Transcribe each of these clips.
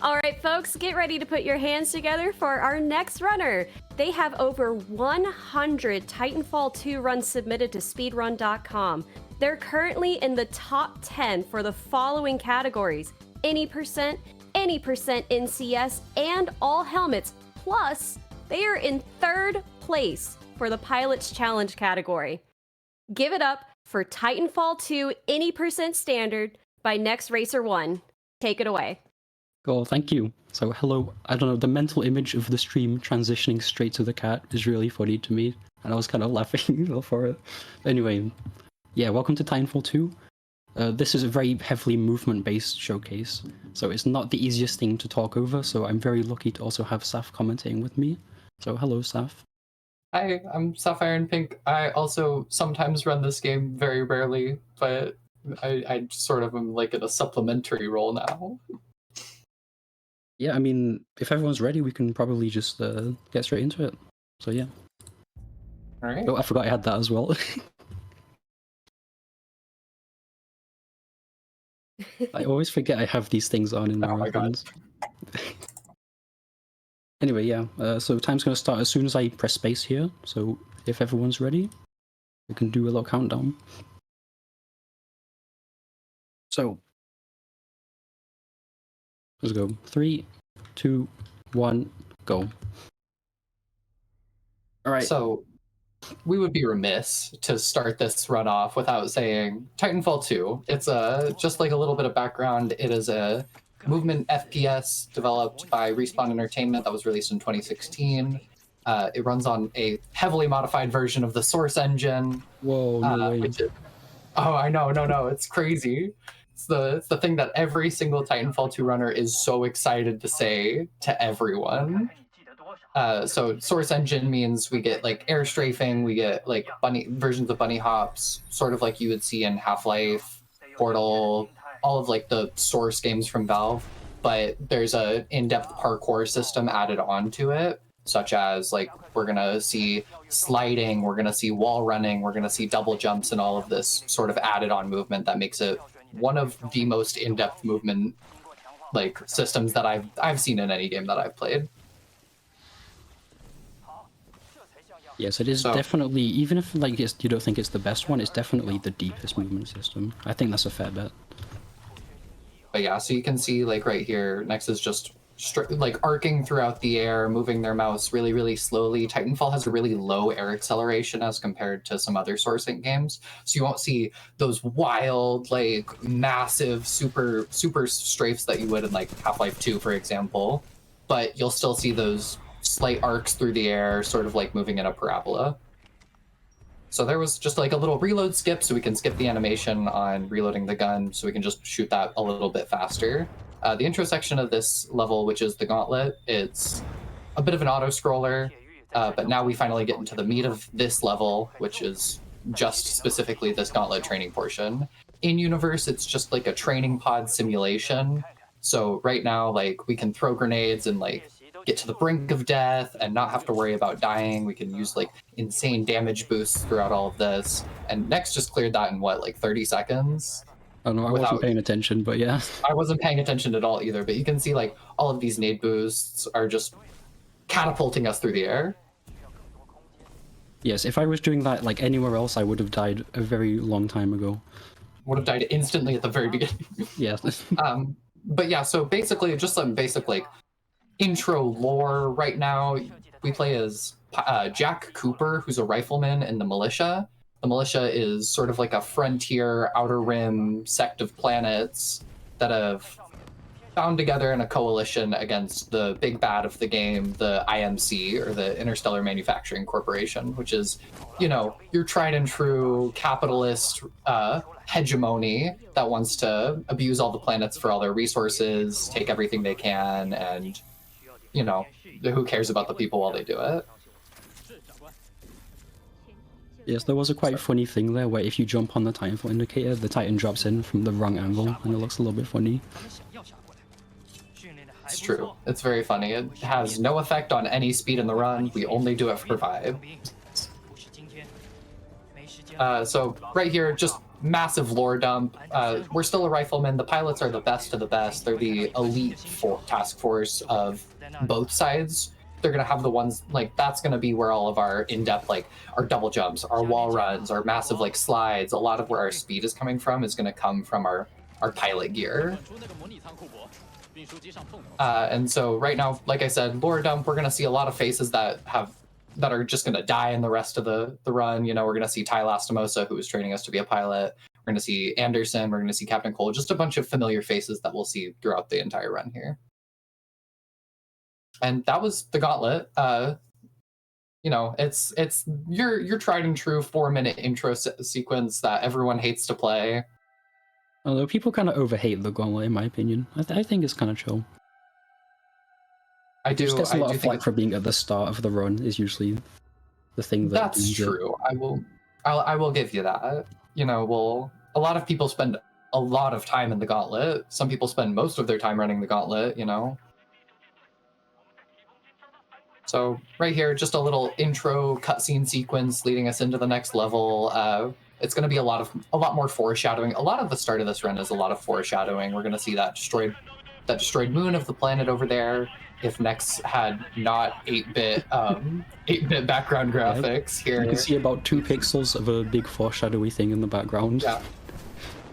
All right, folks, get ready to put your hands together for our next runner. They have over 100 Titanfall 2 runs submitted to speedrun.com. They're currently in the top 10 for the following categories: any percent NCS, and all helmets. Plus, they are in 3rd place for the Pilot's Challenge category. Give it up for Titanfall 2 any percent standard by Nextracer1. Take it away. Cool, thank you. So hello, I don't know, the mental image of the stream transitioning straight to the cat is really funny to me, and I was kind of laughing for it. Anyway, yeah, welcome to Titanfall 2. This is a very heavily movement-based showcase, so it's not the easiest thing to talk over, so I'm very lucky to also have Saf commentating with me. So hello, Saf. Hi, I'm Sapphire and Pink. I also sometimes run this game, very rarely, but I sort of am like in a supplementary role now. Yeah, I mean, if everyone's ready, we can probably just get straight into it. So yeah. All right. Oh, I forgot I had that as well. I always forget I have these things on in marathons. Anyway, yeah, so time's going to start as soon as I press space here. So if everyone's ready, we can do a little countdown. So let's go. 3, 2, 1, go. All right. So we would be remiss to start this run off without saying Titanfall 2. It's just like a little bit of background. It is a movement FPS developed by Respawn Entertainment that was released in 2016. It runs on a heavily modified version of the Source engine. Whoa, no way. Oh, I know, no, it's crazy. It's the thing that every single Titanfall 2 runner is so excited to say to everyone. So Source engine means we get like air strafing, we get like versions of bunny hops, sort of like you would see in Half-Life, Portal, all of like the Source games from Valve. But there's a in-depth parkour system added onto it, such as like we're gonna see sliding, we're gonna see wall running, we're gonna see double jumps, and all of this sort of added on movement that makes it one of the most in-depth movement like systems that I've seen in any game that I've played. Yes, it is definitely, even if like you don't think it's the best one, it's definitely the deepest movement system. I think that's a fair bet. But yeah, so you can see like right here, Nex is just like arcing throughout the air, moving their mouse really, really slowly. Titanfall has a really low air acceleration as compared to some other sourcing games. So you won't see those wild, like massive, super strafes that you would in like Half-Life 2, for example. But you'll still see those slight arcs through the air, sort of like moving in a parabola. So there was just like a little reload skip, so we can skip the animation on reloading the gun, so we can just shoot that a little bit faster. The intro section of this level, which is the Gauntlet, it's a bit of an auto-scroller, but now we finally get into the meat of this level, which is just specifically this Gauntlet training portion. In universe, it's just like a training pod simulation. So right now, like we can throw grenades and like get to the brink of death and not have to worry about dying. We can use like insane damage boosts throughout all of this. And Nex just cleared that in what, like 30 seconds? Oh no, I wasn't paying attention, but yeah. I wasn't paying attention at all either, but you can see like all of these nade boosts are just catapulting us through the air. Yes, if I was doing that like anywhere else, I would have died a very long time ago. Would have died instantly at the very beginning. Yeah. But yeah, so basically just some basic like intro lore. Right now we play as Jack Cooper, who's a rifleman in the militia. The militia is sort of like a frontier outer rim sect of planets that have bound together in a coalition against the big bad of the game, the IMC, or the Interstellar Manufacturing Corporation, which is, you know, your tried and true capitalist hegemony that wants to abuse all the planets for all their resources, take everything they can, and, you know, who cares about the people while they do it? Yes, there was a quite funny thing there where if you jump on the Titanfall indicator, the Titan drops in from the wrong angle, and it looks a little bit funny. It's true. It's very funny. It has no effect on any speed in the run. We only do it for vibe. So right here, just massive lore dump. We're still a rifleman. The pilots are the best of the best. They're the elite task force of both sides. They're gonna have the ones like that's gonna be where all of our in-depth like our double jumps, our wall runs, our massive like slides. A lot of where our speed is coming from is gonna come from our pilot gear. And so right now, like I said, lore dump. We're gonna see a lot of faces that are just gonna die in the rest of the run. You know, we're gonna see Ty Lastimosa, who is training us to be a pilot. We're gonna see Anderson. We're gonna see Captain Cole. Just a bunch of familiar faces that we'll see throughout the entire run here. And that was the gauntlet. You know, it's your tried and true 4-minute intro sequence that everyone hates to play. Although people kind of overhate the gauntlet, in my opinion. I think it's kind of chill. It just gets a lot of flack for being at the start of the run is usually the thing that. That's true. I will give you that. You know, a lot of people spend a lot of time in the gauntlet. Some people spend most of their time running the gauntlet. You know. So right here, just a little intro cutscene sequence leading us into the next level. It's going to be a lot more foreshadowing. A lot of the start of this run is a lot of foreshadowing. We're going to see that destroyed moon of the planet over there. If Nex had not 8-bit background graphics here, you can see about 2 pixels of a big foreshadowy thing in the background. Yeah.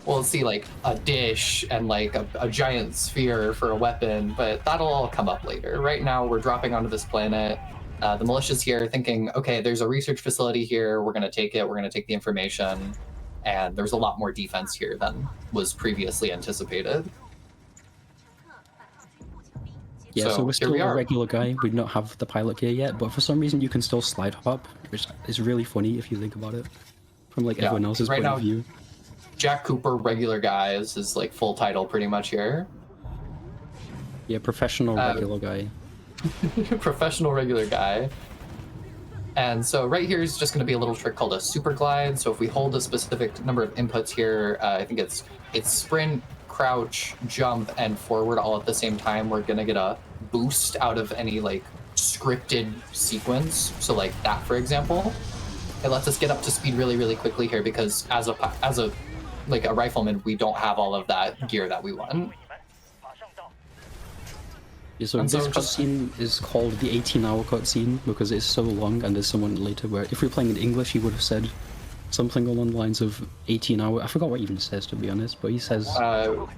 We'll see like a dish and like a giant sphere for a weapon, but that'll all come up later. Right now, we're dropping onto this planet. The militia's here thinking, okay, there's a research facility here. We're going to take it. We're going to take the information. And there's a lot more defense here than was previously anticipated. Yeah, so we're still a regular guy. We don't have the pilot gear yet, but for some reason you can still slide hop, which is really funny if you think about it. From like everyone else's point of view. Jack Cooper, regular guy, is his like full title pretty much here. Yeah, professional regular guy. Professional regular guy. And so right here is just going to be a little trick called a super glide. So if we hold a specific number of inputs here, I think it's sprint, crouch, jump, and forward all at the same time, we're going to get a boost out of any like scripted sequence. So like that, for example, it lets us get up to speed really, really quickly here because as a like a rifleman, we don't have all of that gear that we want. Yeah, so this cutscene is called the 18-hour cutscene because it's so long, and there's someone later where if we were playing in English, he would have said something along the lines of 18 hours. I forgot what he even says, to be honest, but he says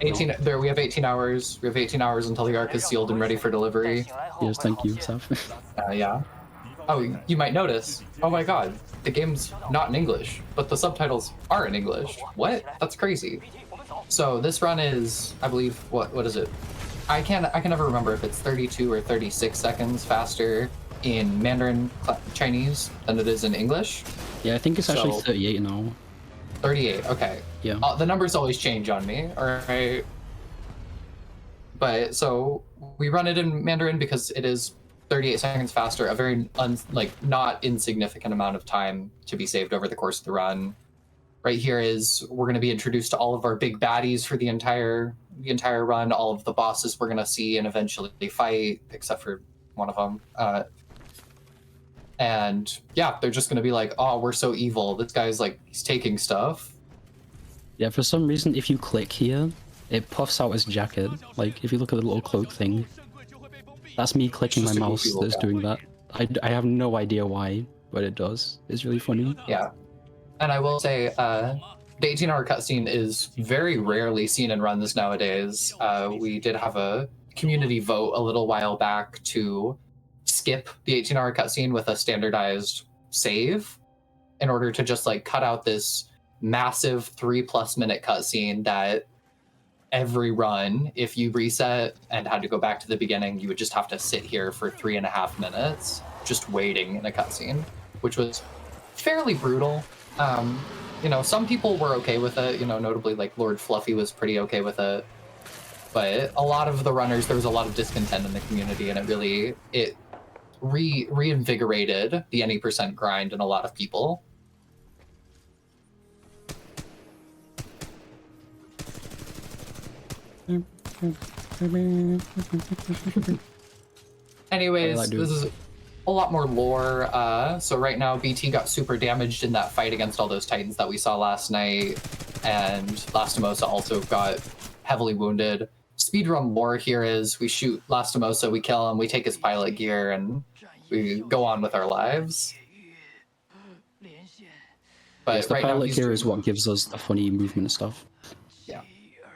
18. There, we have 18 hours. We have 18 hours until the Ark is sealed and ready for delivery. Yes, thank you, Saf. Yeah. Oh, you might notice. Oh my God, the game's not in English, but the subtitles are in English. What? That's crazy. So this run is, I believe, what is it? I can never remember if it's 32 or 36 seconds faster in Mandarin Chinese than it is in English. Yeah, I think it's actually 38 now. 38, okay. Yeah. The numbers always change on me, all right? But so we run it in Mandarin because it is 38 seconds faster, a very not insignificant amount of time to be saved over the course of the run. Right here is we're going to be introduced to all of our big baddies for the entire run, all of the bosses we're going to see and eventually fight, except for one of them. And yeah, they're just going to be like, oh, we're so evil. This guy's like, he's taking stuff. Yeah, for some reason, if you click here, it puffs out his jacket. Like, if you look at the little cloak thing, that's me clicking my mouse that's doing that. I have no idea why, but it does. It's really funny. Yeah. And I will say, the 18-hour cutscene is very rarely seen in runs nowadays. We did have a community vote a little while back to skip the 18-hour cutscene with a standardized save in order to just like cut out this massive 3+ minute cutscene that every run, if you reset and had to go back to the beginning, you would just have to sit here for 3.5 minutes just waiting in a cutscene, which was fairly brutal. You know, some people were okay with it, you know, notably like Lord Fluffy was pretty okay with it. But a lot of the runners, there was a lot of discontent in the community, and it reinvigorated the any percent grind in a lot of people. Anyways, this is a lot more lore. So right now, BT got super damaged in that fight against all those Titans that we saw last night. and Lastimosa also got heavily wounded. Speedrun lore here is we shoot Lastimosa, we kill him, we take his pilot gear, and we go on with our lives. But Yes, the right now pilot he's gear doing, is what gives us the funny movement stuff. yeah.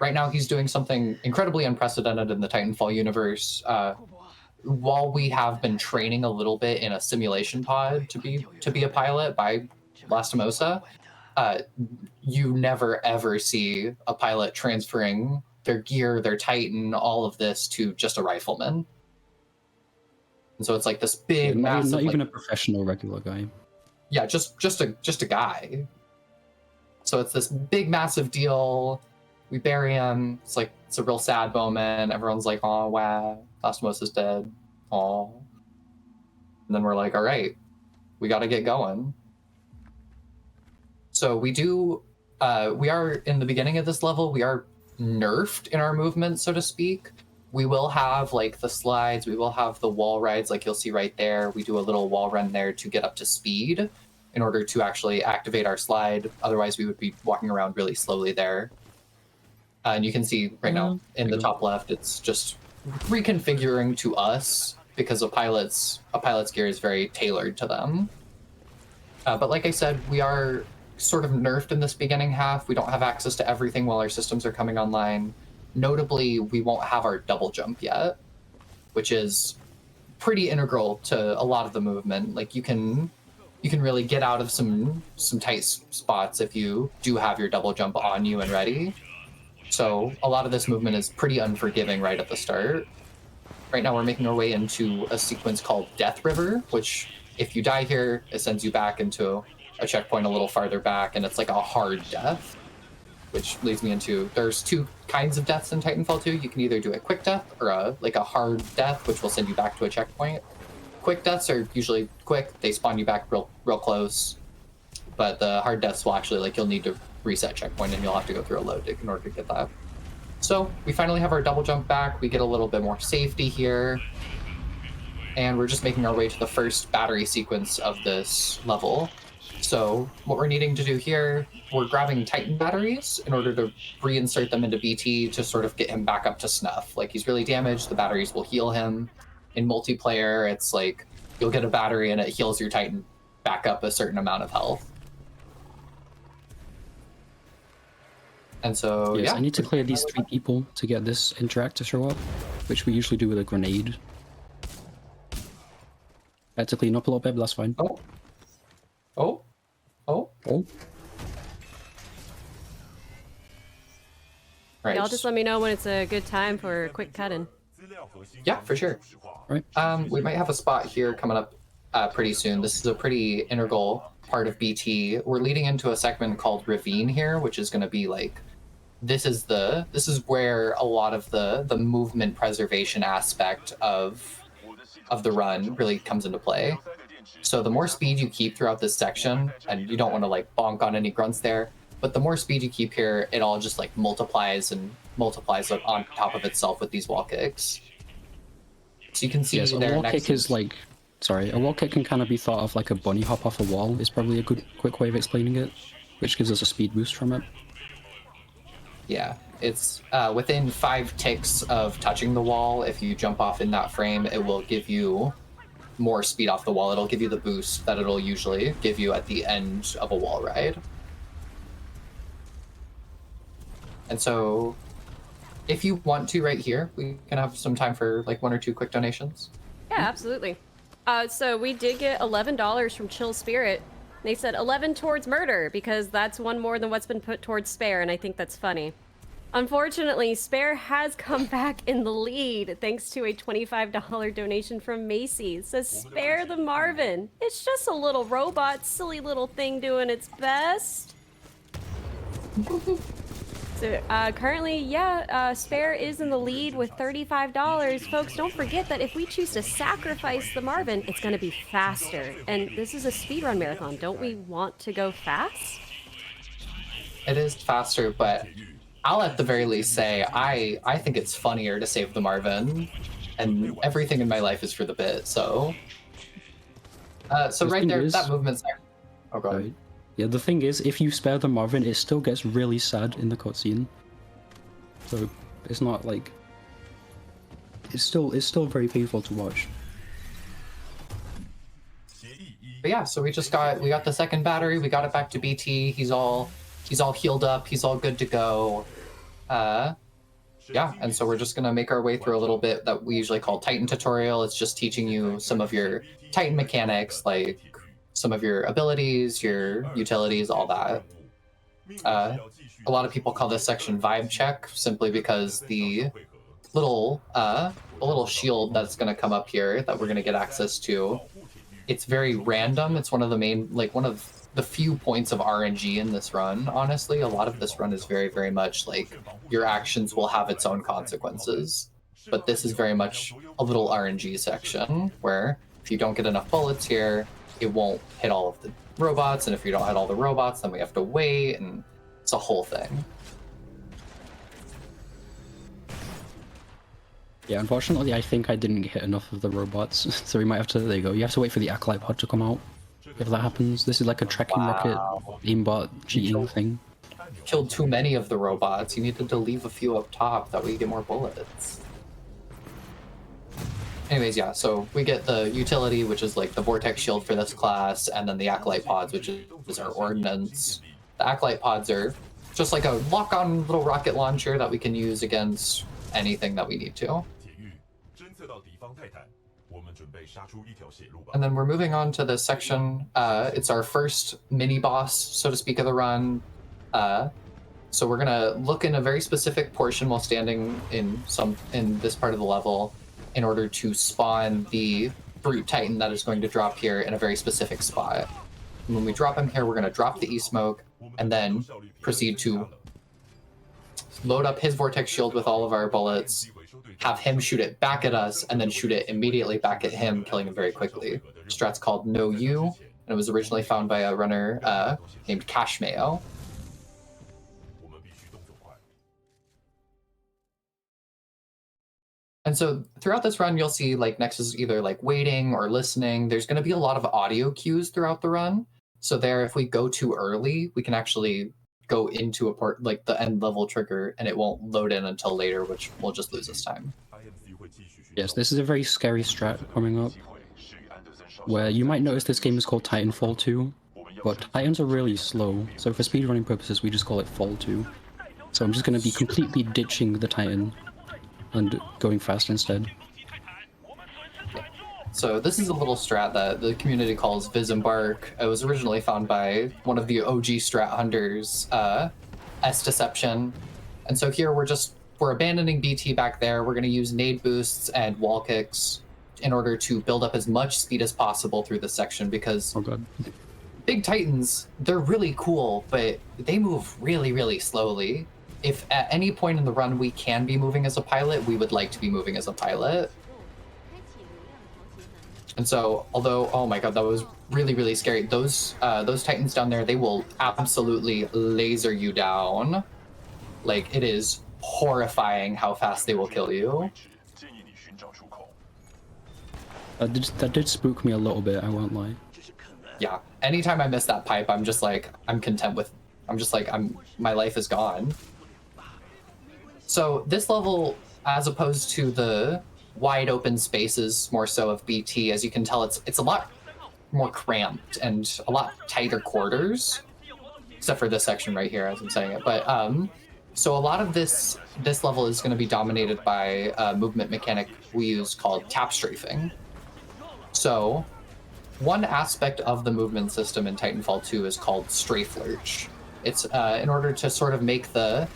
Right now he's doing something incredibly unprecedented in the Titanfall universe. While we have been training a little bit in a simulation pod to be a pilot by Lastimosa, you never ever see a pilot transferring their gear, their Titan, all of this to just a rifleman. And so it's like this big, Yeah, massive, not even like, a professional regular guy. yeah, just a guy. So it's this big, massive deal. We bury him. It's a real sad moment. Everyone's like, "Oh wow, Lastimosa's dead." Oh, and then we're like, "All right, we got to get going." So we do. We are in the beginning of this level. We are nerfed in our movement, so to speak. We will have like the slides. We will have the wall rides, like you'll see right there. We do a little wall run there to get up to speed in order to actually activate our slide. Otherwise, we would be walking around really slowly there. And you can see right now in the top left, it's just reconfiguring to us because a pilot's gear is very tailored to them. But like I said, we are sort of nerfed in this beginning half. We don't have access to everything while our systems are coming online. Notably, we won't have our double jump yet, which is pretty integral to a lot of the movement. Like you can really get out of some tight spots if you do have your double jump on you and ready. So a lot of this movement is pretty unforgiving right at the start. Right now we're making our way into a sequence called Death River, which if you die here, it sends you back into a checkpoint a little farther back, and it's like a hard death, which leads me into, there's two kinds of deaths in Titanfall 2. You can either do a quick death or a hard death, which will send you back to a checkpoint. Quick deaths are usually quick. They spawn you back real close. But the hard deaths will actually, like, you'll need to reset checkpoint and you'll have to go through a load in order to get that. So we finally have our double jump back. We get a little bit more safety here. And we're just making our way to the first battery sequence of this level. So what we're needing to do here, we're grabbing Titan batteries in order to reinsert them into BT to sort of get him back up to snuff. Like, he's really damaged, the batteries will heal him. In multiplayer, it's like you'll get a battery and it heals your Titan back up a certain amount of health. And so, Yes, yeah. I need to clear these 3 people to get this interact to show up, which we usually do with a grenade. I had to clean up a little bit, but that's fine. Oh. Oh. Oh. Oh. Right. Y'all just let me know when it's a good time for a quick cut-in. Yeah, for sure. Right. We might have a spot here coming up pretty soon. This is a pretty integral part of BT. We're leading into a segment called Ravine here, which is going to be like, this is where a lot of the movement preservation aspect of the run really comes into play. So the more speed you keep throughout this section, and you don't want to like bonk on any grunts there, but the more speed you keep here, it all just like multiplies on top of itself with these wall kicks. So you can see yes, a there wall next kick is like, sorry, a wall kick can kind of be thought of like a bunny hop off a wall is probably a good quick way of explaining it, which gives us a speed boost from it. Yeah, it's within 5 ticks of touching the wall. If you jump off in that frame, it will give you more speed off the wall. It'll give you the boost that it'll usually give you at the end of a wall ride. And so if you want to right here, we can have some time for like 1 or 2 quick donations. Yeah, absolutely. So we did get $11 from Chill Spirit. They said 11 towards murder because that's 1 more than what's been put towards Spare, and I think that's funny. Unfortunately, Spare has come back in the lead thanks to a $25 donation from Macy. It says, "Spare the Marvin. It's just a little robot, silly little thing doing its best." So currently, yeah, Spare is in the lead with $35. Folks, don't forget that if we choose to sacrifice the Marvin, it's going to be faster. And this is a speedrun marathon. Don't we want to go fast? It is faster, but I'll at the very least say I think it's funnier to save the Marvin, and everything in my life is for the bit. So, so right there, that movement's. Oh, go ahead. Yeah, the thing is, if you spare the Marvin, it still gets really sad in the cutscene. So it's not like it's still very painful to watch. But yeah, so we got the second battery, we got it back to BT, he's all healed up, he's all good to go. Yeah, and so we're just gonna make our way through a little bit that we usually call Titan tutorial. It's just teaching you some of your Titan mechanics, like some of your abilities, your utilities, all that. A lot of people call this section vibe check, simply because the little shield that's gonna come up here that we're gonna get access to, it's very random. It's one of the few points of RNG in this run, honestly. A lot of this run is very, very much like your actions will have its own consequences. But this is very much a little RNG section where if you don't get enough bullets here, it won't hit all of the robots. And if you don't hit all the robots, then we have to wait, and it's a whole thing. Yeah, unfortunately, I think I didn't hit enough of the robots, so we might have to. There you go. You have to wait for the Acolyte pod to come out. If that happens, this is like a tracking rocket aimbot cheating thing. Killed too many of the robots. You needed to leave a few up top. That way you get more bullets. Anyways, yeah, so we get the utility, which is like the Vortex Shield for this class, and then the Acolyte Pods, which is our ordnance. The Acolyte Pods are just like a lock-on little rocket launcher that we can use against anything that we need to. And then we're moving on to this section. It's our first mini-boss, so to speak, of the run. So we're gonna look in a very specific portion while standing in this part of the level in order to spawn the Brute Titan that is going to drop here in a very specific spot. And when we drop him here, we're gonna drop the E-Smoke and then proceed to load up his Vortex Shield with all of our bullets, have him shoot it back at us, and then shoot it immediately back at him, killing him very quickly. The strat's called No You, and it was originally found by a runner named Cash Mayo. And so throughout this run, you'll see like Nexus is either like waiting or listening. There's going to be a lot of audio cues throughout the run. So there, if we go too early, we can actually go into a part like the end level trigger, and it won't load in until later, which will just lose us time. Yes, this is a very scary strat coming up, where you might notice this game is called Titanfall 2, but Titans are really slow, so for speedrunning purposes we just call it Fall 2. So I'm just going to be completely ditching the Titan and going fast instead. So this is a little strat that the community calls Visembark. It was originally found by one of the OG strat hunters, S Deception. And so here we're abandoning BT back there. We're going to use nade boosts and wall kicks in order to build up as much speed as possible through this section, because big Titans, they're really cool, but they move really, really slowly. If at any point in the run we can be moving as a pilot, we would like to be moving as a pilot. And so, although, oh my god, that was really, really scary. Those Titans down there, they will absolutely laser you down. Like, it is horrifying how fast they will kill you. That did spook me a little bit, I won't lie. Yeah, anytime I miss that pipe, I'm just like, my life is gone. So this level, as opposed to the wide open spaces more so of BT, as you can tell, it's a lot more cramped and a lot tighter quarters, except for this section right here as I'm saying it. But so a lot of this level is going to be dominated by a movement mechanic we use called tap strafing. So one aspect of the movement system in Titanfall 2 is called strafe lurch. It's in order to sort of make the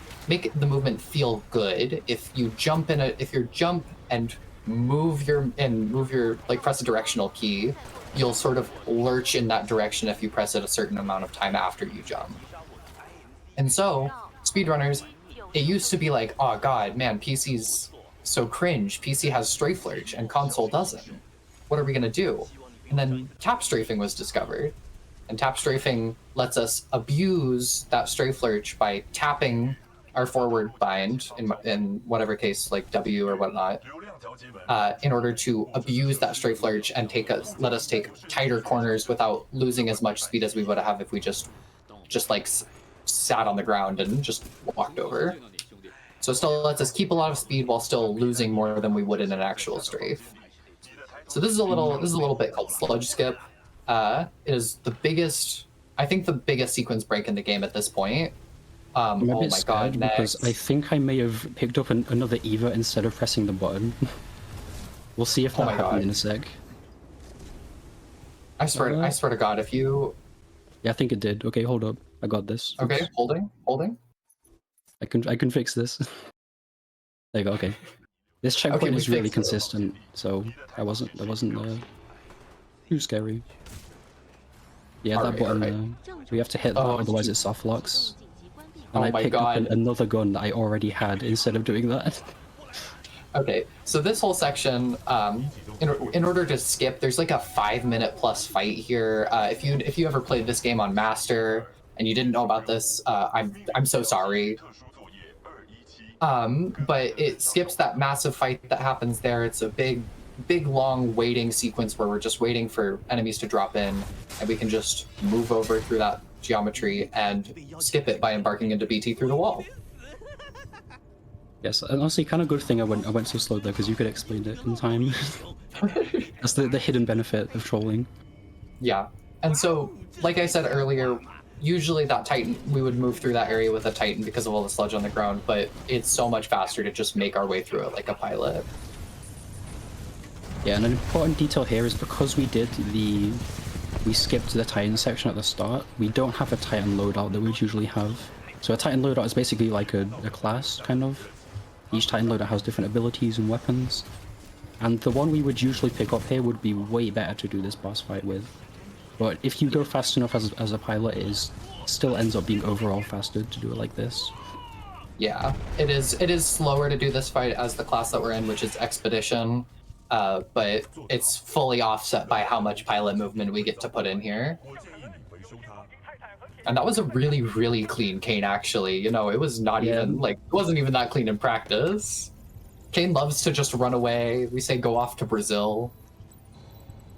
movement feel good. If you jump and move your like press a directional key, you'll sort of lurch in that direction if you press it a certain amount of time after you jump. And so speedrunners, it used to be like, oh god, man, PC's so cringe. PC has strafe lurch and console doesn't. What are we gonna do? And then tap strafing was discovered. And tap strafing lets us abuse that strafe lurch by tapping our forward bind, in whatever case, like W or whatnot, in order to abuse that strafe lurch and let us take tighter corners without losing as much speed as we would have if we just just like sat on the ground and just walked over. So it still lets us keep a lot of speed while still losing more than we would in an actual strafe. So this is a little bit called Sludge Skip. It is the biggest, I think the biggest sequence break in the game at this point. I'm a oh bit my scared god, because next. I think I may have picked up another Eva instead of pressing the button. We'll see if Oh that my happened God. in a sec. I swear to God, if you... Yeah, I think it did. Okay, hold up. I got this. Okay, Oops. holding. I can fix this. There you go. Okay, this checkpoint Okay, we is really fixed it. consistent, so that wasn't too scary. Yeah, that button. We have to hit that, Oh, otherwise you- it soft locks. And Oh I my picked up God. another gun that I already had instead of doing that. Okay, so this whole section, in order to skip, there's like a 5-minute plus fight here. If you ever played this game on Master and you didn't know about this, I'm so sorry. But it skips that massive fight that happens there. It's a big long waiting sequence where we're just waiting for enemies to drop in, and we can just move over through that geometry and skip it by embarking into BT through the wall. Yes, and honestly, kind of good thing I went so slow there because you could explain it in time. That's the hidden benefit of trolling. Yeah, and so like I said earlier, usually that Titan, we would move through that area with a Titan because of all the sludge on the ground, but it's so much faster to just make our way through it like a pilot. Yeah, and an important detail here is because we skipped the Titan section at the start, we don't have a Titan loadout that we'd usually have. So a Titan loadout is basically like a class, kind of. Each Titan loadout has different abilities and weapons. And the one we would usually pick up here would be way better to do this boss fight with. But if you go fast enough as a pilot, it still ends up being overall faster to do it like this. Yeah, it is slower to do this fight as the class that we're in, which is Expedition, but it's fully offset by how much pilot movement we get to put in here. And that was a really clean Kane, actually. You know, it was not even, like, it wasn't even that clean in practice. Kane loves to just run away. We say go off to Brazil.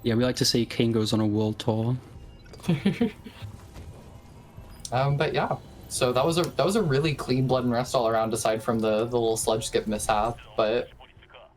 Yeah, we like to say Kane goes on a world tour. But yeah, so that was a really clean blood and rest all around, aside from the little sludge skip mishap. But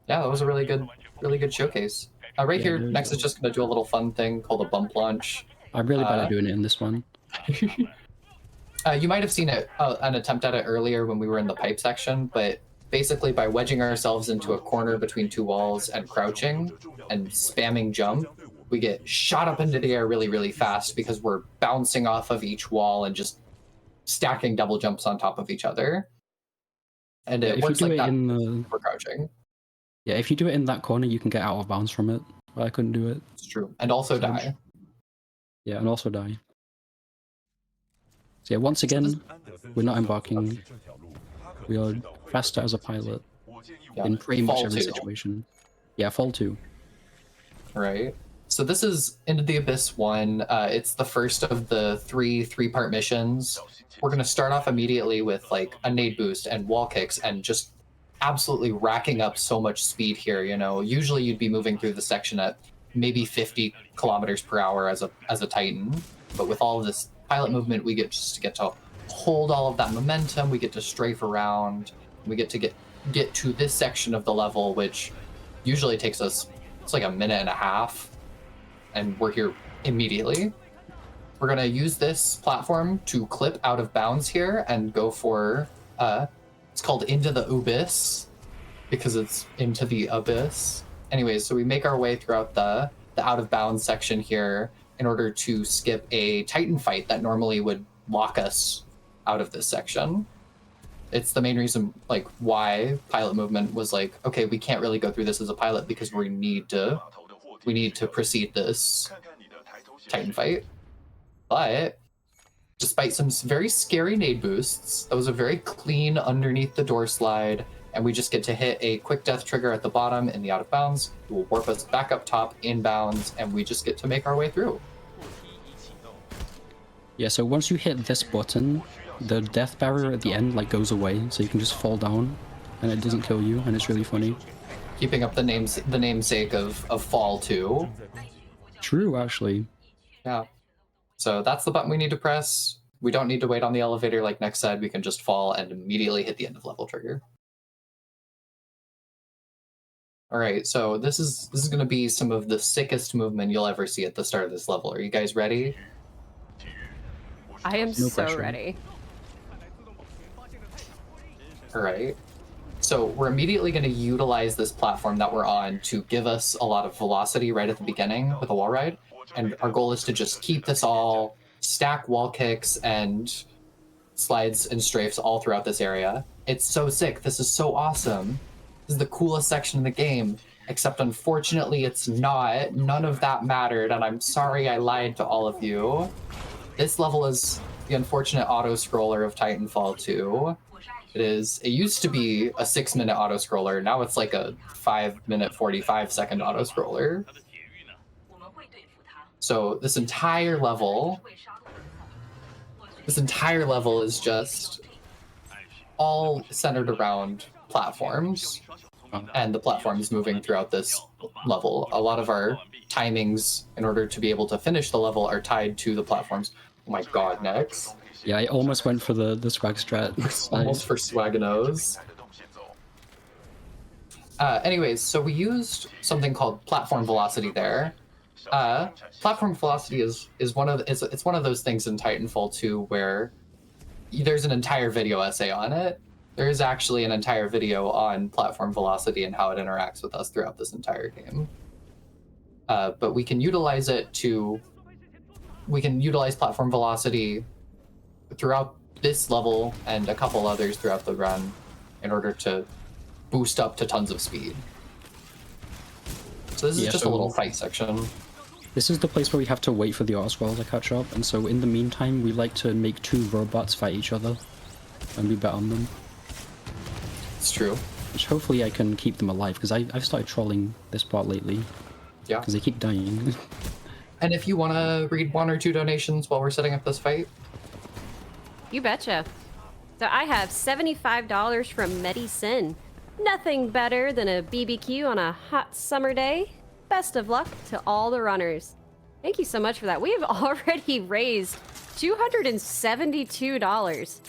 yeah, that was a really good showcase. Right here, Next is just gonna do a little fun thing called a bump launch. I'm really bad at doing it in this one. You might have seen it an attempt at it earlier when we were in the pipe section, but basically by wedging ourselves into a corner between two walls and crouching and spamming jump, we get shot up into the air really fast because we're bouncing off of each wall and just stacking double jumps on top of each other. And it works like that for crouching. Yeah, if you do it in that corner, you can get out of bounds from it. But I couldn't do it. It's true. And also die. Yeah, and also die. So yeah, once again, we're not embarking. We are faster as a pilot in pretty much every situation. Yeah, Fall 2. Right. So this is Into the Abyss 1. It's the first of the three-part missions. We're going to start off immediately with like a nade boost and wall kicks and just absolutely racking up so much speed here. You know, usually you'd be moving through the section at maybe 50 kilometers per hour as a Titan, but with all of this pilot movement, we get to hold all of that momentum. We get to strafe around. We get to get to this section of the level, which usually takes us, it's like a minute and a half, and we're here immediately. We're gonna use this platform to clip out of bounds here and go for it's called Into the Abyss because it's into the abyss. Anyways, so we make our way throughout the out of bounds section here in order to skip a Titan fight that normally would lock us out of this section. It's the main reason like why pilot movement was like, okay, we can't really go through this as a pilot because we need to proceed this Titan fight. But despite some very scary nade boosts, that was a very clean underneath the door slide, and we just get to hit a quick death trigger at the bottom in the out of bounds. It will warp us back up top in bounds, and we just get to make our way through. Yeah, so once you hit this button, the death barrier at the end like goes away, so you can just fall down, and it doesn't kill you, and it's really funny. Keeping up the namesake of Fall 2. True, actually. Yeah. So that's the button we need to press. We don't need to wait on the elevator like Nex said. We can just fall and immediately hit the end of level trigger. All right, so this is going to be some of the sickest movement you'll ever see at the start of this level. Are you guys ready? I am No so pressure. ready. All right. So we're immediately going to utilize this platform that we're on to give us a lot of velocity right at the beginning with a wall ride. And our goal is to just keep this all, stack wall kicks and slides and strafes all throughout this area. It's so sick. This is so awesome. This is the coolest section in the game, except unfortunately it's not. None of that mattered, and I'm sorry I lied to all of you. This level is the unfortunate auto-scroller of Titanfall 2. It used to be a 6-minute auto-scroller, now it's like a 5-minute, 45-second auto-scroller. So this entire level is just all centered around platforms, and the platforms moving throughout this level. A lot of our timings in order to be able to finish the level are tied to the platforms. Oh my god, Nex. Yeah, I almost went for the swag strat. Almost for Swaganos. Anyways, so we used something called platform velocity there. Platform velocity is one of those things in Titanfall 2 where there's an entire video essay on it. There is actually an entire video on platform velocity and how it interacts with us throughout this entire game. But we can utilize platform velocity throughout this level and a couple others throughout the run in order to boost up to tons of speed. So this is just a little fight section. This is the place where we have to wait for the auto-scroll to catch up, and so in the meantime we like to make 2 robots fight each other and we bet on them. It's true. Which hopefully I can keep them alive, because I've started trolling this bot lately. Yeah. Because they keep dying. And if you want to read 1 or 2 donations while we're setting up this fight. You betcha. So I have $75 from Medicine. Nothing better than a BBQ on a hot summer day. Best of luck to all the runners. Thank you so much for that. We have already raised $272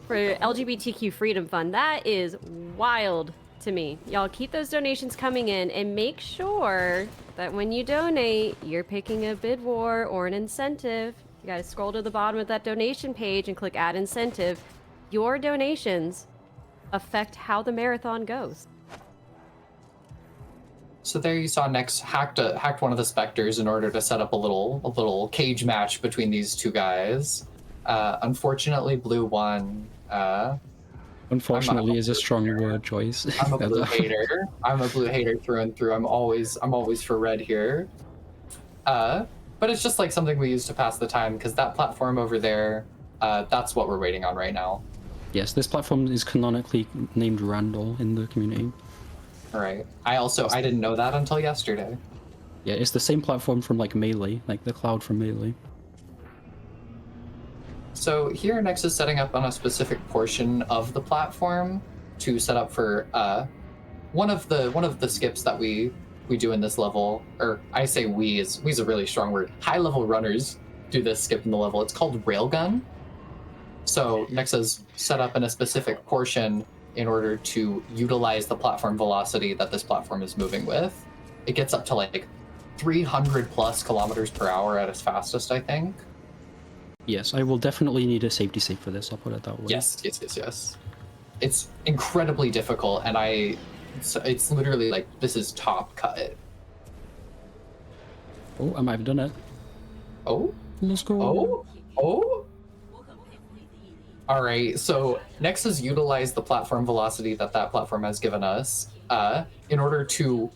for LGBTQ Freedom Fund. That is wild to me. Y'all keep those donations coming in and make sure that when you donate, you're picking a bid war or an incentive. You gotta scroll to the bottom of that donation page and click add incentive. Your donations affect how the marathon goes. So there you saw Nex hacked one of the specters in order to set up a little cage match between these 2 guys. Unfortunately, Blue won. Unfortunately is a strong word choice. I'm a Blue hater. I'm a Blue hater through and through. I'm always for red here. But it's just like something we use to pass the time, because that platform over there, that's what we're waiting on right now. Yes, this platform is canonically named Randall in the community. All right. I didn't know that until yesterday. Yeah, it's the same platform from like Melee, like the cloud from Melee. So here Nex is setting up on a specific portion of the platform to set up for one of the skips that we do in this level, or I say we's a really strong word. High level runners do this skip in the level. It's called Railgun. So Nex is set up in a specific portion in order to utilize the platform velocity that this platform is moving with. It gets up to like 300 plus kilometers per hour at its fastest, I think. Yes, I will definitely need a safety save for this, I'll put it that way. Yes. It's incredibly difficult, and it's literally like, this is top cut. Oh, I might have done it. Oh? Let's go. Oh? All right, so Nex has utilized the platform velocity that platform has given us in order to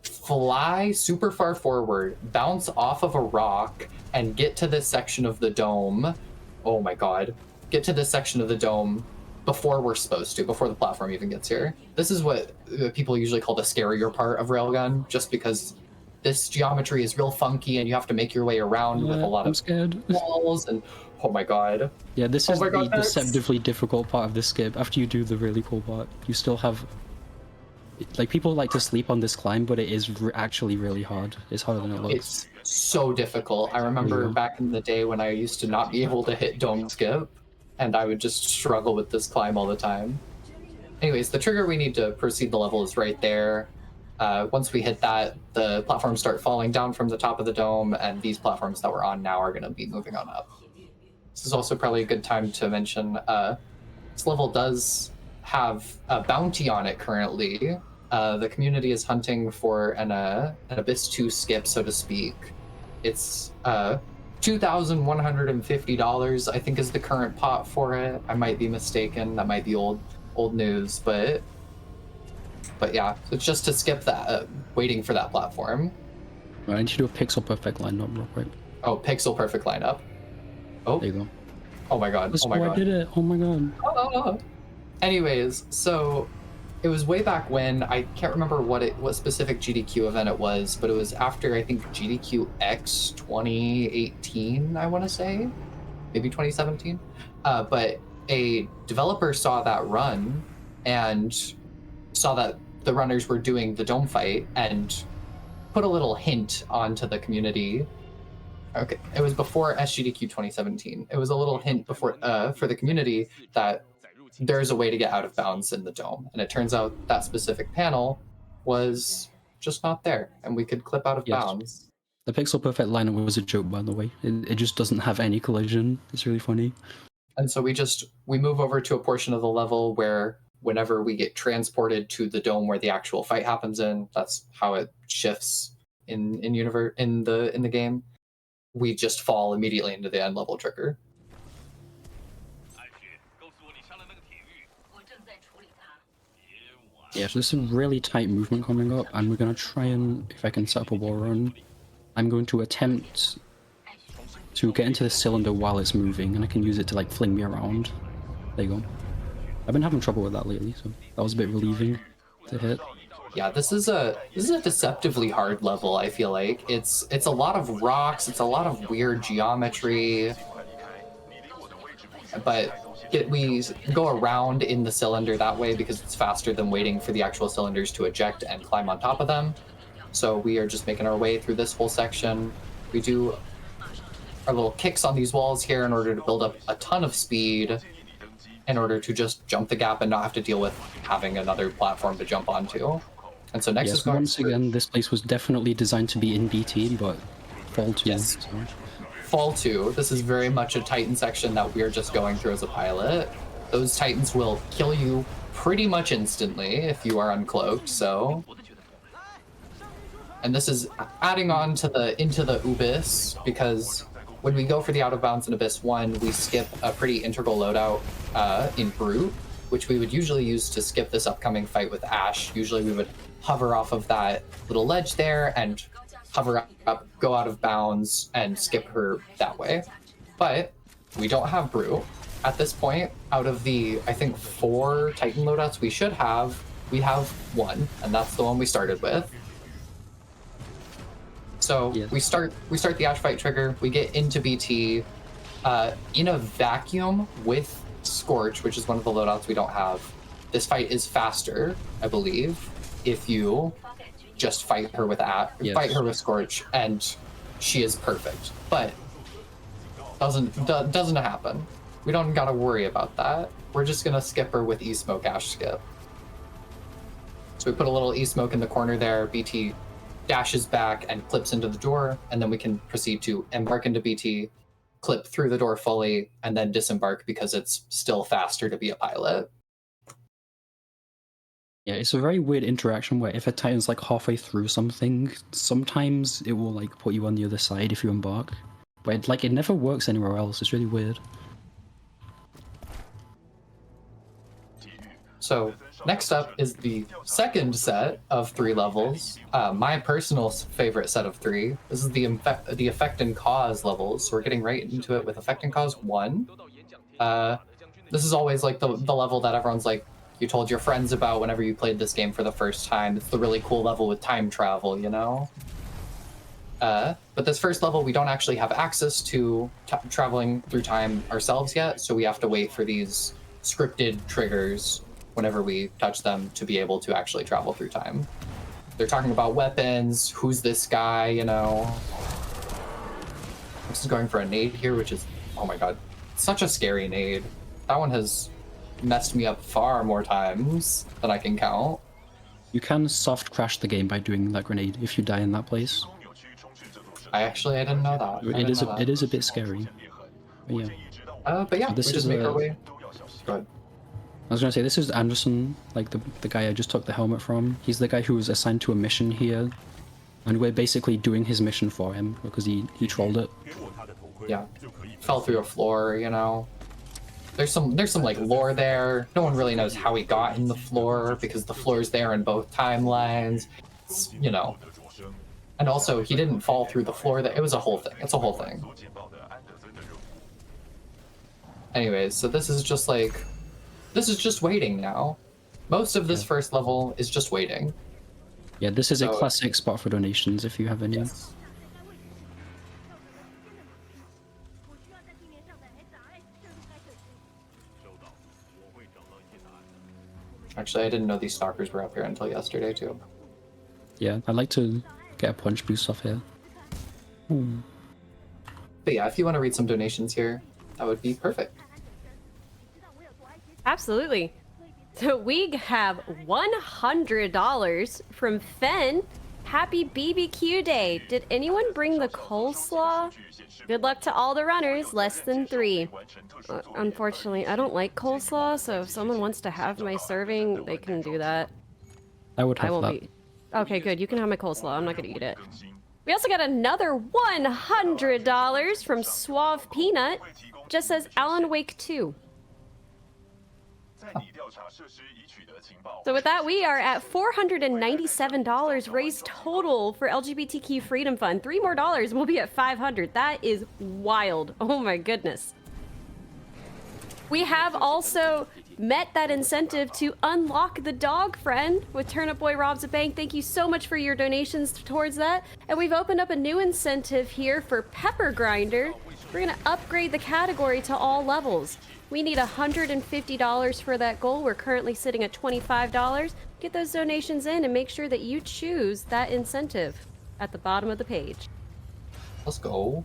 fly super far forward, bounce off of a rock, and get to this section of the dome. Oh my god. Get to this section of the dome before we're supposed to, before the platform even gets here. This is what people usually call the scarier part of Railgun, just because this geometry is real funky and you have to make your way around with a lot of walls and oh my god. Yeah, this is the deceptively difficult part of this skip. After you do the really cool part, you still have... Like, people like to sleep on this climb, but it is actually really hard. It's harder than it looks. so difficult. I remember back in the day when I used to not be able to hit dome skip, and I would just struggle with this climb all the time. Anyways, the trigger we need to proceed the level is right there. Once we hit that, the platforms start falling down from the top of the dome, and these platforms that we're on now are going to be moving on up. This is also probably a good time to mention this level does have a bounty on it currently. The community is hunting for an Abyss 2 skip, so to speak. It's $2,150, I think, is the current pot for it. I might be mistaken. That might be old news, but yeah, it's just to skip that, waiting for that platform. I need to do a pixel perfect lineup real quick. Oh, pixel perfect lineup. Oh, there you go. Oh my god. That's oh my god. I did it. Oh my god. Oh. Anyways, so it was way back when. I can't remember what specific GDQ event it was, but it was after, I think, GDQ X 2018, I want to say, maybe 2017. But a developer saw that run and saw that the runners were doing the dome fight and put a little hint onto the community. Okay, it was before SGDQ 2017. It was a little hint before for the community that there's a way to get out of bounds in the dome, and it turns out that specific panel was just not there, and we could clip out of bounds. The pixel perfect lineup was a joke, by the way. It just doesn't have any collision. It's really funny. And so we move over to a portion of the level where whenever we get transported to the dome where the actual fight happens in, that's how it shifts in the game. We just fall immediately into the end level trigger. Yeah, so there's some really tight movement coming up, and we're gonna try and, if I can set up a wall run, I'm going to attempt to get into the cylinder while it's moving, and I can use it to like fling me around. There you go. I've been having trouble with that lately, so that was a bit relieving to hit. Yeah, this is a deceptively hard level, I feel like. It's a lot of rocks, it's a lot of weird geometry. But we go around in the cylinder that way because it's faster than waiting for the actual cylinders to eject and climb on top of them. So we are just making our way through this whole section. We do our little kicks on these walls here in order to build up a ton of speed in order to just jump the gap and not have to deal with having another platform to jump onto. And so next is going once again, this place was definitely designed to be in BT, but Fall 2. Yes. Fall 2, this is very much a Titan section that we're just going through as a pilot. Those Titans will kill you pretty much instantly if you are uncloaked, so... And this is adding on to into the Abyss, because when we go for the out of bounds in Abyss 1, we skip a pretty integral loadout in Brute, which we would usually use to skip this upcoming fight with Ashe. Usually we would hover off of that little ledge there and hover up, go out of bounds, and skip her that way. But we don't have Brute. At this point, out of the, I think, 4 Titan loadouts we should have, we have 1, and that's the one we started with. So we start the Ashe fight trigger, we get into BT in a vacuum with Scorch, which is one of the loadouts we don't have. This fight is faster, I believe, if you just fight her with fight her with Scorch, and she is perfect. But doesn't happen. We don't gotta worry about that. We're just gonna skip her with E-Smoke Ashe skip. So we put a little E-Smoke in the corner there, BT dashes back and clips into the door, and then we can proceed to embark into BT, clip through the door fully, and then disembark because it's still faster to be a pilot. Yeah, it's a very weird interaction where if a Titan's like halfway through something, sometimes it will like put you on the other side if you embark. But it never works anywhere else. It's really weird. So next up is the second set of 3 levels. My personal favorite set of 3. This is the Effect and Cause levels. So we're getting right into it with Effect and Cause 1. This is always like the level that everyone's like, you told your friends about whenever you played this game for the first time. It's the really cool level with time travel, you know? But this first level, we don't actually have access to traveling through time ourselves yet, so we have to wait for these scripted triggers whenever we touch them to be able to actually travel through time. They're talking about weapons, who's this guy, you know? This is going for a nade here, which is, oh my god, such a scary nade. That one has messed me up far more times than I can count. You can soft crash the game by doing that grenade if you die in that place. I didn't know that. It is a bit scary. But yeah. But yeah, So this we just is make our way. Go ahead. I was gonna say, this is Anderson, like the guy I just took the helmet from. He's the guy who was assigned to a mission here, and we're basically doing his mission for him because he trolled it. Yeah, fell through a floor, you know. There's some like lore there. No one really knows how he got in the floor because the floor's there in both timelines. It's, you know. And also, he didn't fall through the floor. It was a whole thing. It's a whole thing. Anyways, so this is just waiting now. Most of this first level is just waiting. Yeah, this is a classic spot for donations if you have any. Yes. Actually, I didn't know these stalkers were up here until yesterday too. Yeah, I'd like to get a punch boost off here. But yeah, if you want to read some donations here, that would be perfect. Absolutely. So we have $100 from Fen. Happy BBQ Day. Did anyone bring the coleslaw? Good luck to all the runners, less than 3. Unfortunately, I don't like coleslaw, so if someone wants to have my serving, they can do that. I would have that. Okay, good. You can have my coleslaw. I'm not going to eat it. We also got another $100 from Suave Peanut. Just says Alan Wake 2. So with that, we are at $497 raised total for LGBTQ Freedom Fund. 3 more dollars and we'll be at 500. That is wild. Oh my goodness. We have also met that incentive to unlock the dog friend with Turnip Boy Robs a Bank. Thank you so much for your donations towards that. And we've opened up a new incentive here for Pepper Grinder. We're gonna upgrade the category to all levels. We need $150 for that goal. We're currently sitting at $25. Get those donations in and make sure that you choose that incentive at the bottom of the page. Let's go.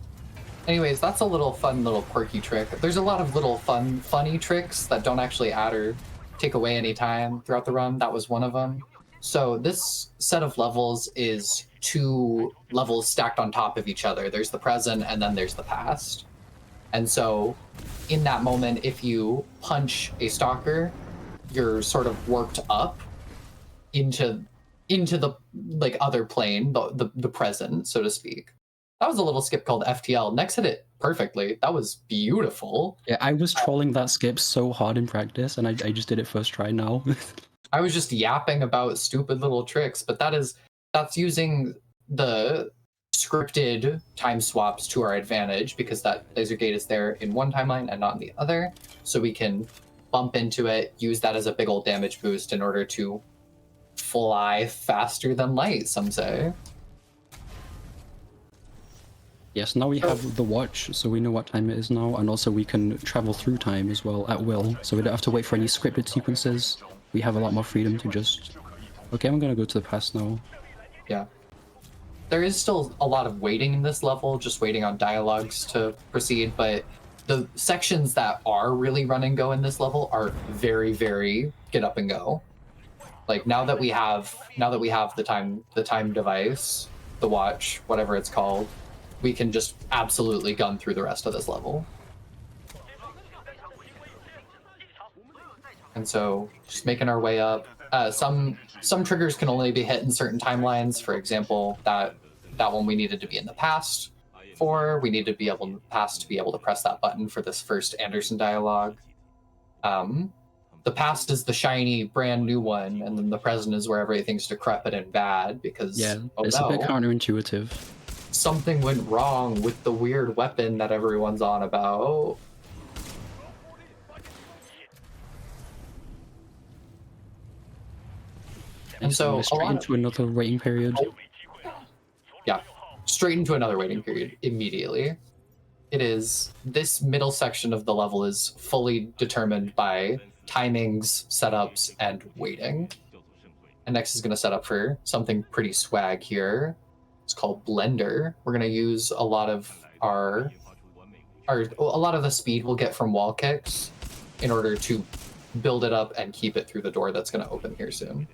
Anyways, that's a little fun, little quirky trick. There's a lot of little funny tricks that don't actually add or take away any time throughout the run. That was one of them. So this set of levels is 2 levels stacked on top of each other. There's the present and then there's the past. And so in that moment, if you punch a stalker, you're sort of worked up into the like other plane, the present, so to speak. That was a little skip called FTL. Nex hit it perfectly. That was beautiful. Yeah, I was trolling that skip so hard in practice, and I just did it first try now. I was just yapping about stupid little tricks, but that's using the scripted time swaps to our advantage because that laser gate is there in one timeline and not in the other. So we can bump into it, use that as a big old damage boost in order to fly faster than light, some say. Yes, now we have the watch, so we know what time it is now, and also we can travel through time as well at will, so we don't have to wait for any scripted sequences. We have a lot more freedom to just... Okay, I'm gonna go to the past now. Yeah. There is still a lot of waiting in this level, just waiting on dialogues to proceed, but the sections that are really run and go in this level are very, very get up and go. Like now that we have the time device, the watch, whatever it's called, we can just absolutely gun through the rest of this level. And so just making our way up. Some triggers can only be hit in certain timelines. For example, that one we needed to be in the past for. We need to be able in the past to be able to press that button for this first Anderson dialogue. The past is the shiny, brand new one, and then the present is where everything's decrepit and bad because it's a bit counterintuitive. Something went wrong with the weird weapon that everyone's on about. And so straight into another waiting period. Yeah, straight into another waiting period immediately. It is, this middle section of the level is fully determined by timings, setups, and waiting. And next is going to set up for something pretty swag here. It's called Blender. We're going to use a lot of are a lot of the speed we'll get from wall kicks in order to build it up and keep it through the door that's going to open here soon.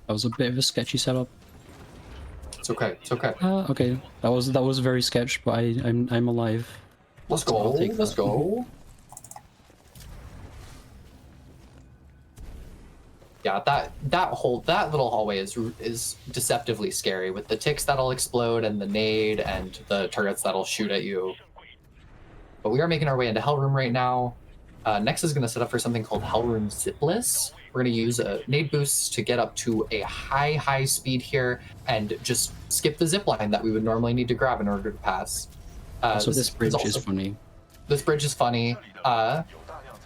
That was a bit of a sketchy setup. It's okay. It's okay. Okay, that was very sketch, but I'm alive. Let's So go. I'll take Let's that. go. Yeah, that little hallway is deceptively scary with the ticks that'll explode and the nade and the turrets that'll shoot at you. But we are making our way into Hell Room right now. Next is going to set up for something called Hell Room Zipless. We're going to use a nade boost to get up to a high speed here and just skip the zip line that we would normally need to grab in order to pass. So this bridge is funny. This bridge is funny.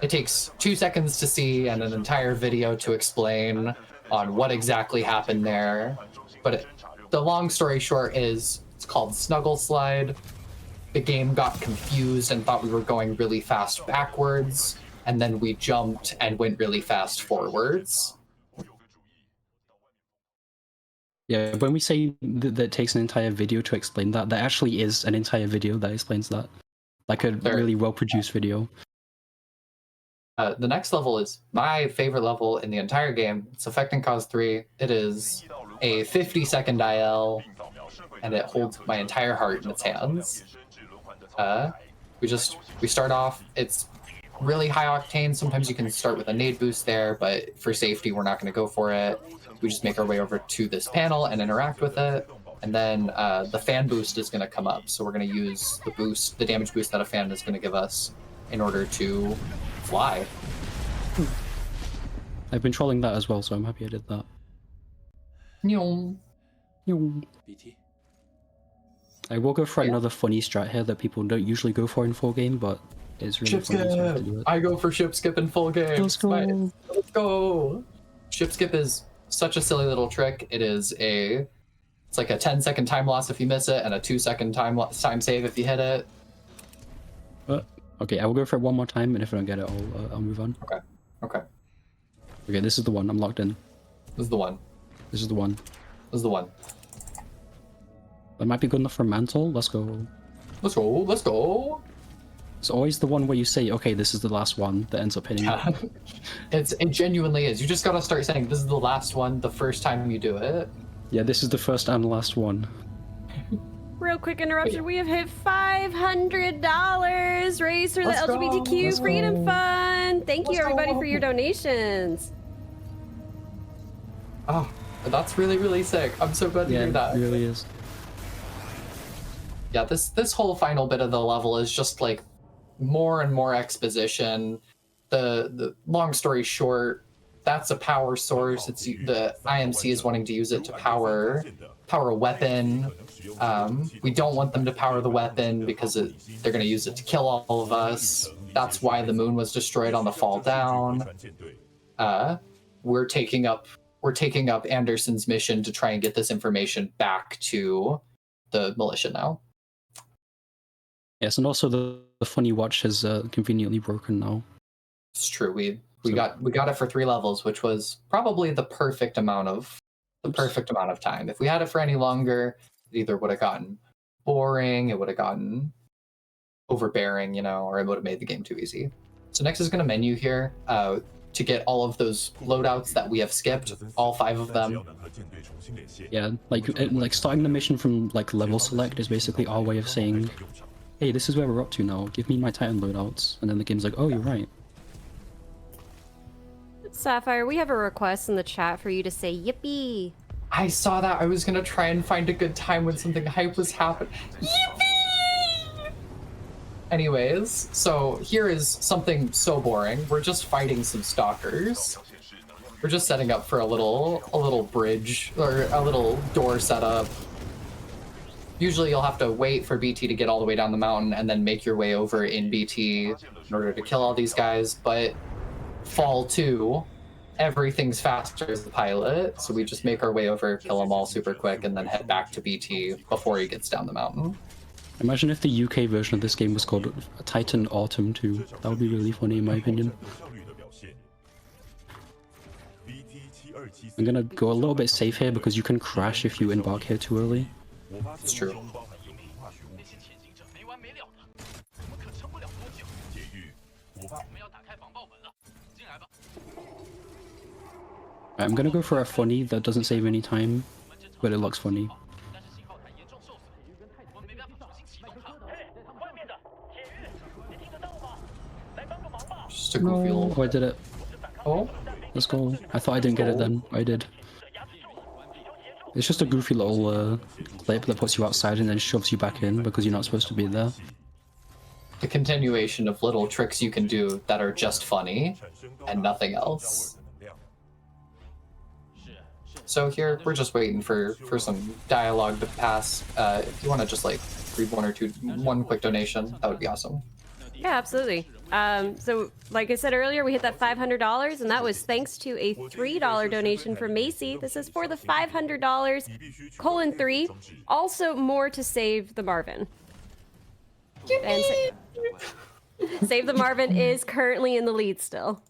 It takes 2 seconds to see and an entire video to explain on what exactly happened there. But the long story short is it's called Snuggle Slide. The game got confused and thought we were going really fast backwards, and then we jumped and went really fast forwards. Yeah, when we say that it takes an entire video to explain that, there actually is an entire video that explains that. Like a really well-produced video. The next level is my favorite level in the entire game. It's Effect and Cause 3. It is a 50-second IL, and it holds my entire heart in its hands. We start off, it's really high octane. Sometimes you can start with a nade boost there, but for safety, we're not going to go for it. We just make our way over to this panel and interact with it. And then the fan boost is going to come up. So we're going to use the damage boost that a fan is going to give us in order to fly. I've been trolling that as well, so I'm happy I did that. Nyong. BT. I will go for another funny strat here that people don't usually go for in full game, but it's really Ship funny, so I have to do skip. it. I go for ship skip in full game. Let's go. Let's go. Ship skip is such a silly little trick. It's like a 10-second time loss if you miss it and a 2-second time save if you hit it. Okay, I will go for it one more time, and if I don't get it, I'll move on. Okay. Okay, this is the one. I'm locked in. This is the one. This is the one. This is the one. That might be good enough for mantle. Let's go. Let's go. Let's go. It's always the one where you say, okay, this is the last one that ends up hitting you. Yeah. It genuinely is. You just gotta start saying this is the last one the first time you do it. Yeah, this is the first and last one. Real quick interruption. We have hit $500 raised for the Let's go, LGBTQ let's Freedom go. Fund. Thank you, Let's everybody, go. for your donations. Oh, that's really, really sick. I'm so glad to Yeah, hear it that. really is. Yeah, this whole final bit of the level is just like more and more exposition. The long story short, that's a power source. It's the IMC is wanting to use it to power a weapon. We don't want them to power the weapon because they're going to use it to kill all of us. That's why the moon was destroyed on the fall down. We're taking up Anderson's mission to try and get this information back to the militia now. Yes, and also the funny watch has conveniently broken now. It's true. We got it for 3 levels, which was probably the perfect amount of time. If we had it for any longer, it either would have gotten boring, it would have gotten overbearing, or it would have made the game too easy. So next is going to menu here to get all of those loadouts that we have skipped, all 5 of them. Yeah, like starting the mission from like level select is basically our way of saying, hey, this is where we're up to now. Give me my Titan loadouts, and then the game's like, oh, you're right. Sapphire, we have a request in the chat for you to say yippee. I saw that. I was going to try and find a good time when something hype was happening. Yippee! Anyways, so here is something so boring. We're just fighting some stalkers. We're just setting up for a little bridge or a little door setup. Usually you'll have to wait for BT to get all the way down the mountain and then make your way over in BT in order to kill all these guys, but Fall 2, everything's faster as the pilot, so we just make our way over, kill them all super quick, and then head back to BT before he gets down the mountain. Imagine if the UK version of this game was called Titan Autumn 2. That would be really funny in my opinion. I'm gonna go a little bit safe here because you can crash if you embark here too early. It's true. I'm gonna go for a funny that doesn't save any time, but it looks funny. Just a goofy little. Oh, I did it. Oh, Let's go. I thought I didn't get it then. I did. It's just a goofy little clip that puts you outside and then shoves you back in because you're not supposed to be there. the continuation of little tricks you can do that are just funny and nothing else. So here, we're just waiting for some dialogue to pass. If you want to just like read one quick donation, that would be awesome. Yeah, absolutely. So, like I said earlier, we hit that $500, and that was thanks to a $3 donation from Macy. This is for the $500:3. Also, more to save the Marvin. And Save the Marvin is currently in the lead still.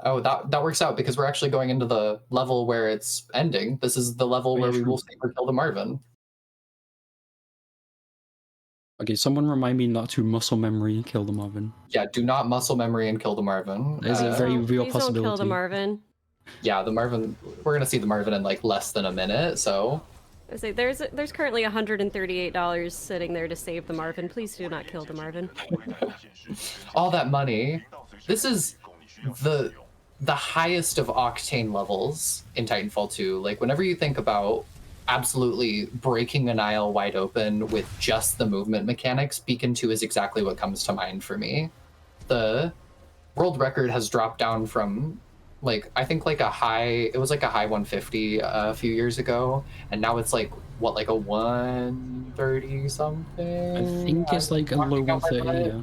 Oh, that works out because we're actually going into the level where it's ending. This is the level where we will save or kill the Marvin. Okay, someone remind me not to muscle memory kill the Marvin. Yeah, do not muscle memory and kill the Marvin. There's a very real Please possibility. don't kill the Marvin. Yeah, the Marvin. We're gonna see the Marvin in like less than a minute. So I say there's currently $138 sitting there to save the Marvin. Please do not kill the Marvin. all that money. This is the highest of octane levels in Titanfall 2. Like whenever you think about absolutely breaking an aisle wide open with just the movement mechanics, Beacon 2 is exactly what comes to mind for me. The world record has dropped down from like I think like it was like a high 150 a few years ago, and now it's like what, like a 130 something. I think it's like a low 130. Yeah.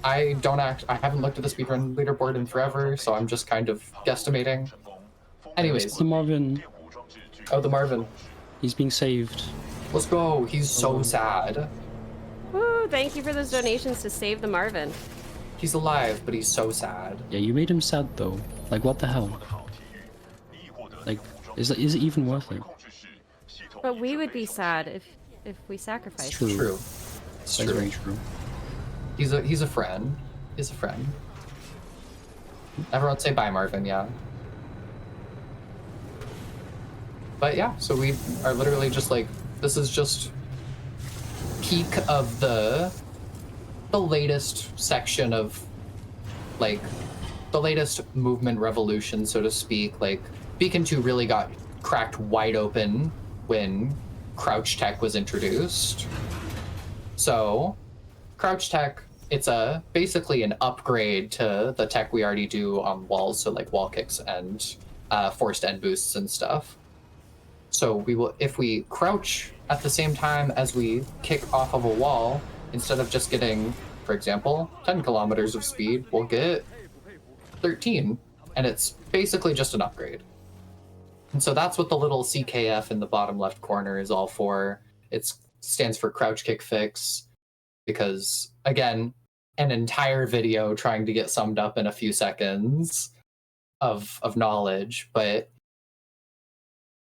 I haven't looked at the speedrun leaderboard in forever, so I'm just kind of guesstimating. Anyways, The Marvin. oh, the Marvin. He's being saved. Let's go. He's so sad. Woo! Thank you for those donations to save the Marvin. He's alive, but he's so sad. Yeah, you made him sad though. Like what the hell? Like, is it even worth it? But we would be sad if we sacrificed. True. True. It's That's true. very true. He's a friend. He's a friend. Everyone say bye, Marvin. Yeah. But yeah, so we are literally just like, this is just peak of the latest section of like the latest movement revolution, so to speak. Like Beacon 2 really got cracked wide open when crouch tech was introduced. So crouch tech, it's basically an upgrade to the tech we already do on walls, so like wall kicks and forced end boosts and stuff. So we will, if we crouch at the same time as we kick off of a wall, instead of just getting, for example, 10 kilometers of speed, we'll get 13, and it's basically just an upgrade. And so that's what the little CKF in the bottom left corner is all for. It stands for crouch kick fix, because again, an entire video trying to get summed up in a few seconds of knowledge, but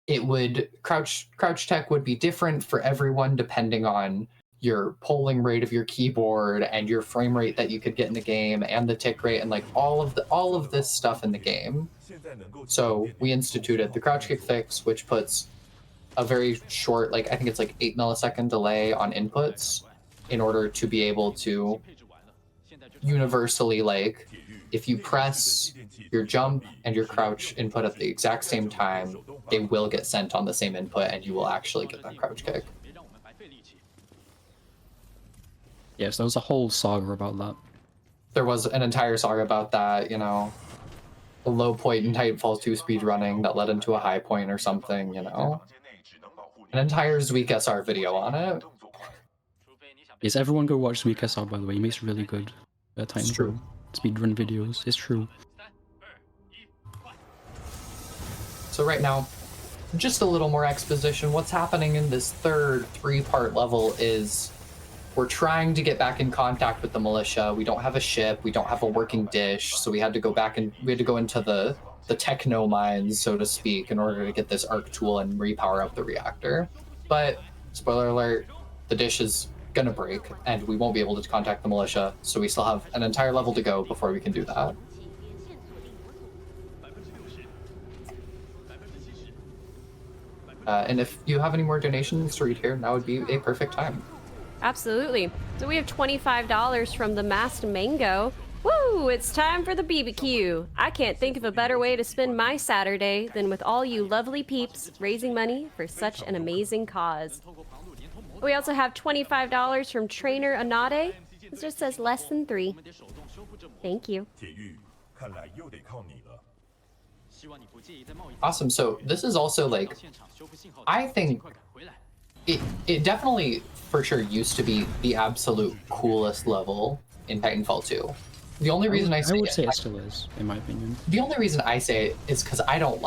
it would crouch tech would be different for everyone depending on your polling rate of your keyboard and your frame rate that you could get in the game and the tick rate and like all of this stuff in the game. So we instituted the crouch kick fix, which puts a very short, like I think it's like 8 millisecond delay on inputs in order to be able to universally, like, if you press your jump and your crouch input at the exact same time, they will get sent on the same input and you will actually get that crouch kick. Yes, there was a whole saga about that. There was an entire saga about that, you know, a low point in Titanfall 2 speedrunning that led into a high point or something, you know. An entire Zweek SR video on it. Yes, everyone go watch Weak SR, by the way. He makes really good true. speedrun videos. It's true. So right now, just a little more exposition. What's happening in this third 3-part level is we're trying to get back in contact with the militia. We don't have a ship. We don't have a working dish. So we had to go back and we had to go into the techno mines, so to speak, in order to get this arc tool and repower up the reactor. But spoiler alert, the dish is gonna break and we won't be able to contact the militia. So we still have an entire level to go before we can do that. And if you have any more donations to read here, now would be a perfect time. Absolutely. So we have $25 from the Masked Mango. Woo! It's time for the BBQ. I can't think of a better way to spend my Saturday than with all you lovely peeps raising money for such an amazing cause. We also have $25 from Trainer Anade. It just says less than 3. Thank you. Awesome. So this is also like, I think it definitely for sure used to be the absolute coolest level in Titanfall 2. The only reason I would say it still is, in my opinion. The only reason I say it is because I don't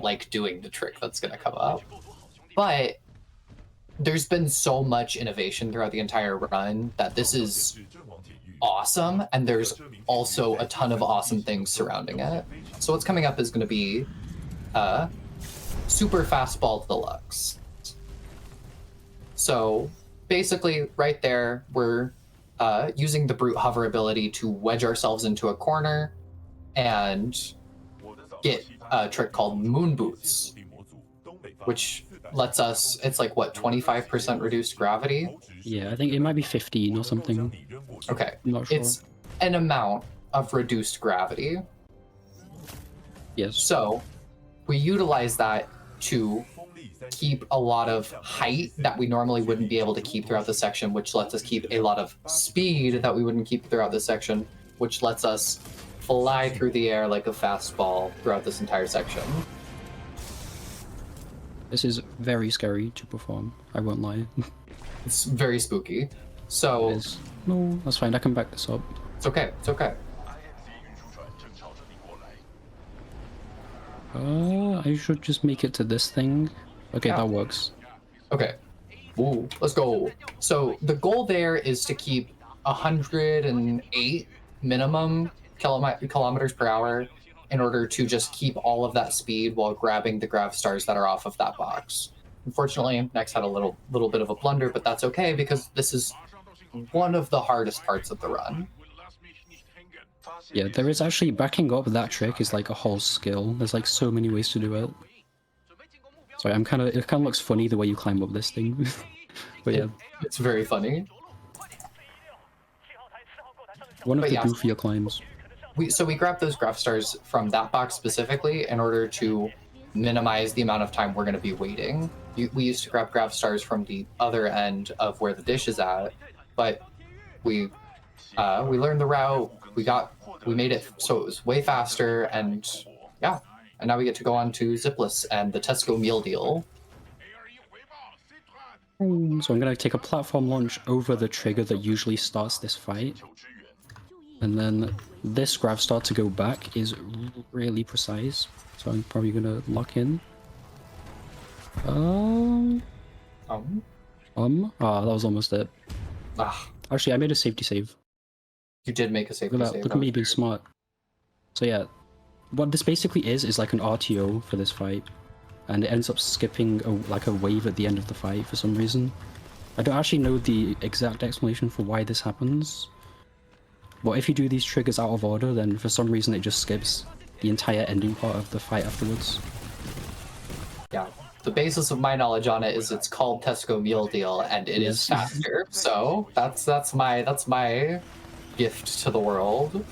like doing the trick that's gonna come up. But there's been so much innovation throughout the entire run that this is awesome, and there's also a ton of awesome things surrounding it. So what's coming up is going to be Super Fastball Deluxe. So basically right there, we're using the Brute Hover ability to wedge ourselves into a corner and get a trick called Moon Boots, which lets us, it's like what, 25% reduced gravity? Yeah, I think it might be 15 or something. Okay, I'm not sure. It's an amount of reduced gravity. Yes. So we utilize that to keep a lot of height that we normally wouldn't be able to keep throughout the section, which lets us keep a lot of speed that we wouldn't keep throughout the section, which lets us fly through the air like a fastball throughout this entire section. This is very scary to perform, I won't lie. It's very spooky. So no, that's fine, I can back this up. It's okay, it's okay. I should just make it to this thing. Okay, that works. Okay. Ooh, let's go. So the goal there is to keep 108 minimum kilometers per hour in order to just keep all of that speed while grabbing the grav stars that are off of that box. Unfortunately, Nex had a little bit of a blunder, but that's okay because this is one of the hardest parts of the run. Yeah, there is actually, backing up that trick is like a whole skill. There's like so many ways to do it. Sorry, it kind of looks funny the way you climb up this thing. But yeah. It's very funny. One of the goofier climbs. So we grab those graph stars from that box specifically in order to minimize the amount of time we're going to be waiting. We used to grab graph stars from the other end of where the dish is at, but we learned the route. We made it so it was way faster, and yeah, and now we get to go on to Zipless and the Tesco meal deal. So I'm going to take a platform launch over the trigger that usually starts this fight. And then this grav star to go back is really precise. So I'm probably going to lock in. Ah, that was almost it. Actually, I made a safety save. You did make a safety save. Look at me being smart. So yeah, what this basically is like an RTO for this fight. And it ends up skipping like a wave at the end of the fight for some reason. I don't actually know the exact explanation for why this happens. But if you do these triggers out of order, then for some reason it just skips the entire ending part of the fight afterwards. Yeah, the basis of my knowledge on it is it's called Tesco Meal Deal, and it is faster. So that's my gift to the world.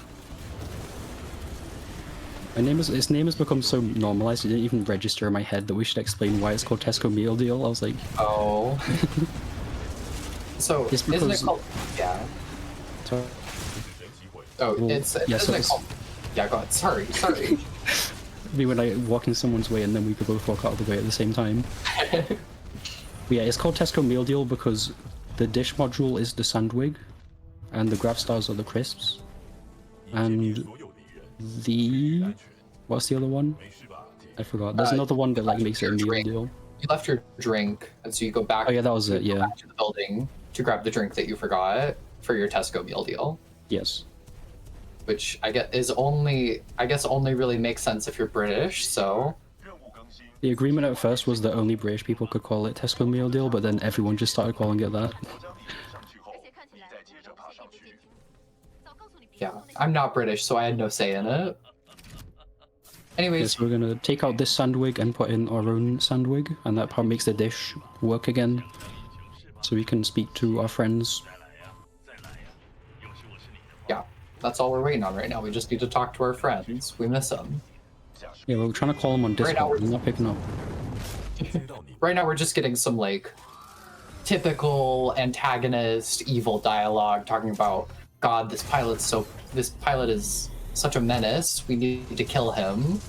Its name has become so normalized it didn't even register in my head that we should explain why it's called Tesco Meal Deal. I was like, oh. So it's because... isn't it called? Yeah. Sorry. Oh, well, isn't it called? Yeah, go ahead. Sorry. Me when I walk in someone's way and then we could both walk out of the way at the same time. But yeah, it's called Tesco Meal Deal because the dish module is the sandwig, and the grav stars are the crisps, and the what's the other one? I forgot. There's another one that like makes it a meal deal. You left your drink, and so you go back. Oh yeah, that was it. Yeah. Back to the building to grab the drink that you forgot for your Tesco meal deal. Yes. Which I guess only really makes sense if you're British. So. The agreement at first was that only British people could call it Tesco Meal Deal, but then everyone just started calling it that. Yeah, I'm not British, so I had no say in it. Anyways, so we're gonna take out this sandwig and put in our own sandwig, and that part makes the dish work again. So we can speak to our friends. yeah, that's all we're waiting on right now. We just need to talk to our friends. We miss them. Yeah, we're trying to call them on Right now Discord. They're not picking up. Right now we're just getting some like typical antagonist evil dialogue talking about, God, this pilot is such a menace. We need to kill him.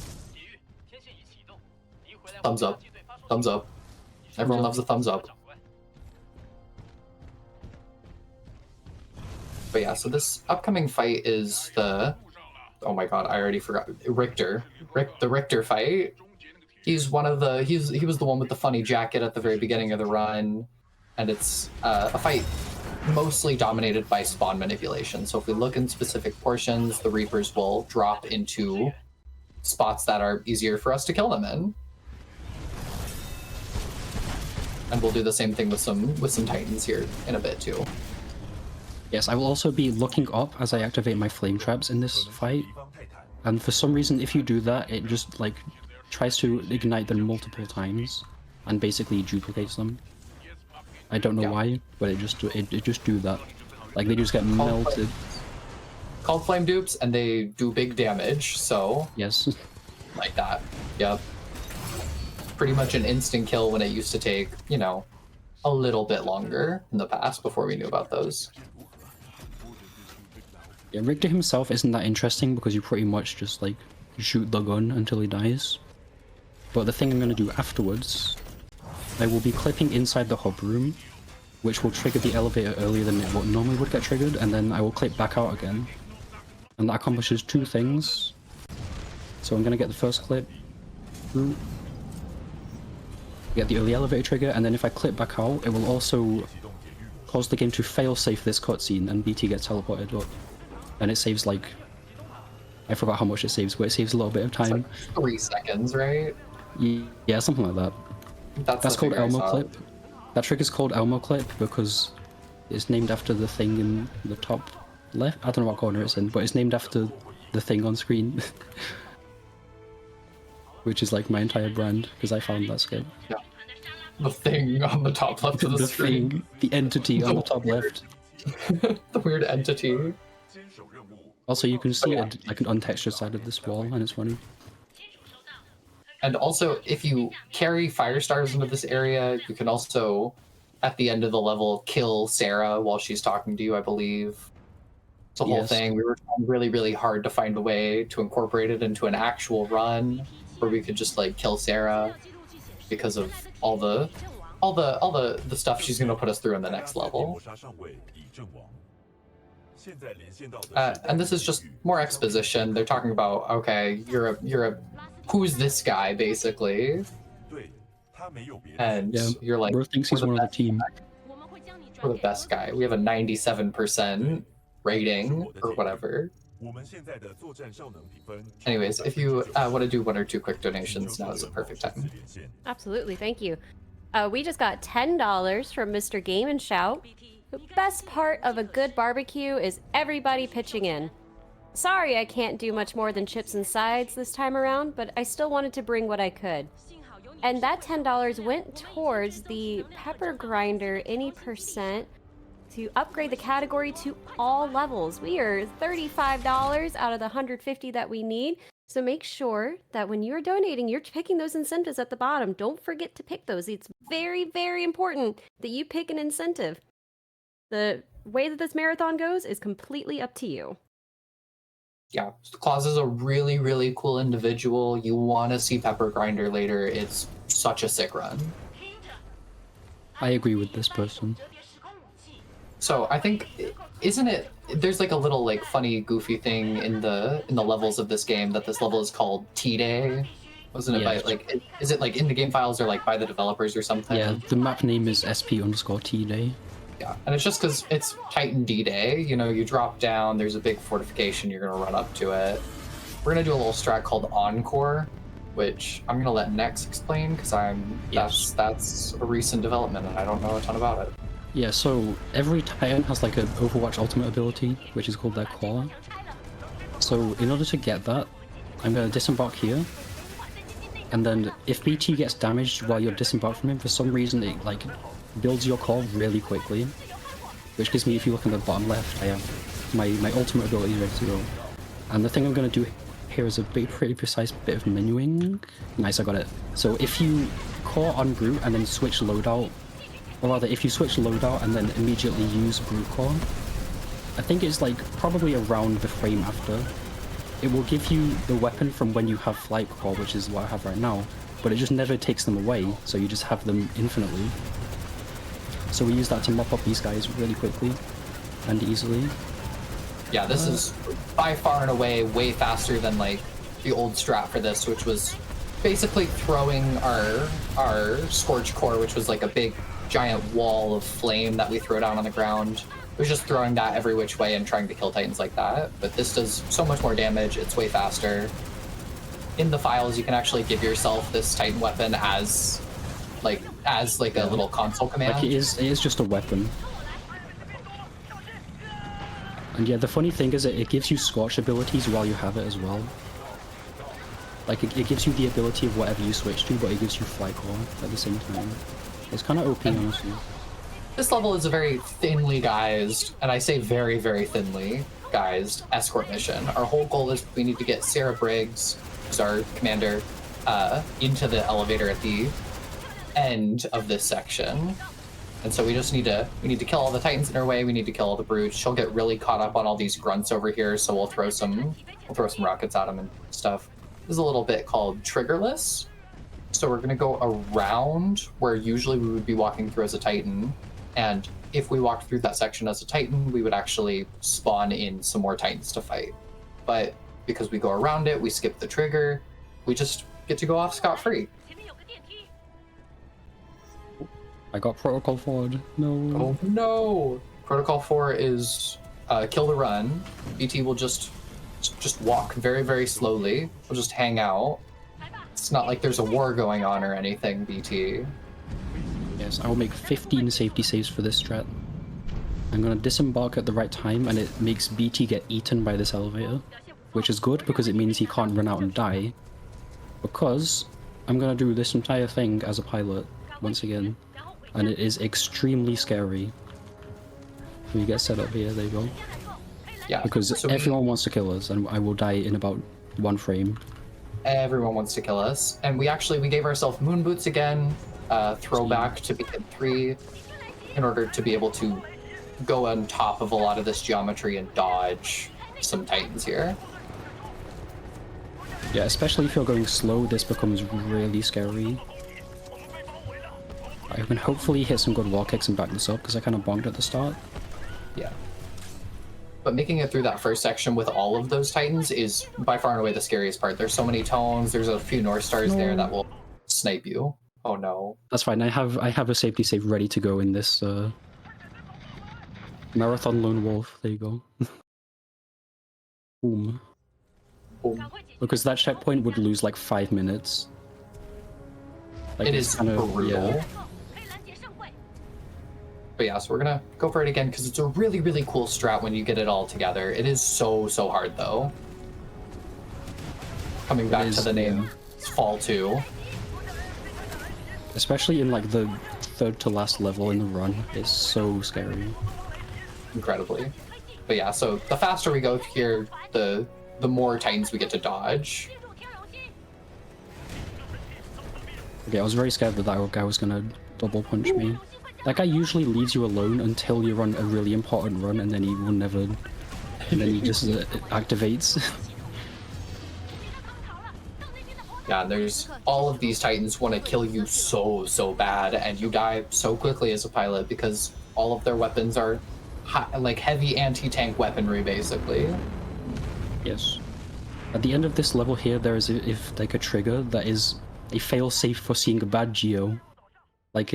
Thumbs up. Thumbs up. Everyone loves a thumbs up. But yeah, so this upcoming fight is the... Oh my god, I already forgot. Richter. The Richter fight. He's one of the... He was the one with the funny jacket at the very beginning of the run. And it's a fight mostly dominated by spawn manipulation. So if we look in specific portions, the Reapers will drop into spots that are easier for us to kill them in. And we'll do the same thing with some Titans here in a bit too. Yes, I will also be looking up as I activate my flame traps in this fight. And for some reason, if you do that, it just like tries to ignite them multiple times and basically duplicates them. I don't know why, but it just do that. Like they just get melted. Called flame dupes, and they do big damage. So yes, like that. Yep. Pretty much an instant kill when it used to take, you know, a little bit longer in the past before we knew about those. Yeah, Richter himself isn't that interesting because you pretty much just like shoot the gun until he dies. But the thing I'm going to do afterwards, I will be clipping inside the hub room, which will trigger the elevator earlier than it normally would get triggered, and then I will clip back out again. And that accomplishes two things. So I'm going to get the first clip through, get the early elevator trigger, and then if I clip back out, it will also cause the game to fail-safe this cutscene, and BT gets teleported up. And it saves like... I forgot how much it saves, but it saves a little bit of time. It's like 3 seconds, right? Yeah, something like that. That's called Elmo Clip. That trick is called Elmo Clip because it's named after the thing in the top left. I don't know what corner it's in, but it's named after the thing on screen. Which is like my entire brand, because I found that skill. Yeah. The thing on the top left of the screen. Thing, the entity on the top left. The weird entity. Also, you can see like an untextured side of this wall, and it's funny. And also, if you carry fire stars into this area, you can also, at the end of the level, kill Sarah while she's talking to you, I believe. It's a whole thing. We were trying really, really hard to find a way to incorporate it into an actual run where we could just like kill Sarah because of all the stuff she's gonna put us through in the next level. And this is just more exposition. They're talking about, okay, you're a who's this guy, basically? And you're like, Bro thinks he's one of the team. We're the best guy. We have a 97% rating, or whatever. Anyways, if you want to do 1 or 2 quick donations, now is the perfect time. Absolutely, thank you. We just got $10 from Mr. Game and Shout. The best part of a good barbecue is everybody pitching in. Sorry I can't do much more than chips and sides this time around, but I still wanted to bring what I could. And that $10 went towards the pepper grinder any percent to upgrade the category to all levels. We are $35 out of the $150 that we need. So make sure that when you're donating, you're picking those incentives at the bottom. Don't forget to pick those. It's very, very important that you pick an incentive. The way that this marathon goes is completely up to you. Yeah, Claus is a really, really cool individual. You want to see Pepper Grinder later. It's such a sick run. I agree with this person. So I think, isn't it? There's like a little like funny, goofy thing in the levels of this game that this level is called T-Day. Wasn't it by like? Is it like in the game files or like by the developers or something? Yeah, the map name is SP_T-Day. Yeah, and it's just because it's Titan D-Day. You know, you drop down. There's a big fortification. You're gonna run up to it. We're gonna do a little strat called Encore, which I'm gonna let Nex explain because that's a recent development and I don't know a ton about it. Yeah, so every Titan has like an Overwatch ultimate ability, which is called their Claw. So in order to get that, I'm gonna disembark here. And then if BT gets damaged while you're disembarked from him, for some reason it like builds your core really quickly. Which gives me, if you look in the bottom left, I have my ultimate ability ready to go. And the thing I'm gonna do here is a pretty precise bit of menuing. Nice, I got it. So if you core on Brute and then switch loadout, or rather if you switch loadout and then immediately use Brute core, I think it's like probably around the frame after, it will give you the weapon from when you have flight core, which is what I have right now, but it just never takes them away, so you just have them infinitely. So we use that to mop up these guys really quickly and easily. Yeah, this is by far and away way faster than like the old strat for this, which was basically throwing our Scorch Core, which was like a big giant wall of flame that we throw down on the ground. It was just throwing that every which way and trying to kill Titans like that. But this does so much more damage, it's way faster. In the files, you can actually give yourself this Titan weapon as a little console command. Like it is just a weapon. And yeah, the funny thing is that it gives you Scorch abilities while you have it as well. Like it gives you the ability of whatever you switch to, but it gives you Flight Core at the same time. It's kind of OP, honestly. This level is a very thinly guised, and I say very, very thinly guised, escort mission. Our whole goal is we need to get Sarah Briggs, who's our commander, into the elevator at the end of this section. And so we just need to kill all the Titans in our way. We need to kill all the brutes. She'll get really caught up on all these grunts over here, so we'll throw some rockets at them and stuff. This is a little bit called triggerless. So we're gonna go around where usually we would be walking through as a Titan, and if we walked through that section as a Titan, we would actually spawn in some more Titans to fight. But because we go around it, we skip the trigger, we just get to go off scot-free. I got Protocol forward. No. Oh no! Protocol 4 is kill the run. BT will just walk very, very slowly. We'll just hang out. It's not like there's a war going on or anything, BT. Yes, I will make 15 safety saves for this strat. I'm gonna disembark at the right time, and it makes BT get eaten by this elevator, which is good because it means he can't run out and die. Because I'm gonna do this entire thing as a pilot once again, and it is extremely scary. We get set up here. There you go. Yeah. Because so everyone wants to kill us, and I will die in about one frame. Everyone wants to kill us, and we gave ourselves moon boots again, throwback to Beacon 3, in order to be able to go on top of a lot of this geometry and dodge some Titans here. Yeah, especially if you're going slow, this becomes really scary. I can hopefully hit some good wall kicks and back this up, because I kind of bonked at the start. Yeah. But making it through that first section with all of those Titans is by far and away the scariest part. There's so many tones, there's a few North Stars there that will snipe you. Oh no. That's fine, I have a safety save ready to go in this Marathon Lone Wolf. There you go. Boom. Boom. Because that checkpoint would lose like 5 minutes. Like, It it's is kind of brutal. yeah. But yeah, so we're gonna go for it again because it's a really, really cool strat when you get it all together. It is so hard though. Coming back to the name, it's Fall 2. Especially in like the third to last level in the run, it's so scary. Incredibly. But yeah, so the faster we go here, the more Titans we get to dodge. Okay, I was very scared that that guy was gonna double punch me. That guy usually leaves you alone until you're on a really important run, and then he will never... and then he just activates. Yeah, and there's all of these Titans want to kill you so bad, and you die so quickly as a pilot because all of their weapons are like heavy anti-tank weaponry, basically. Yes. At the end of this level here, there is like a trigger that is a fail-safe for seeing a bad geo. Like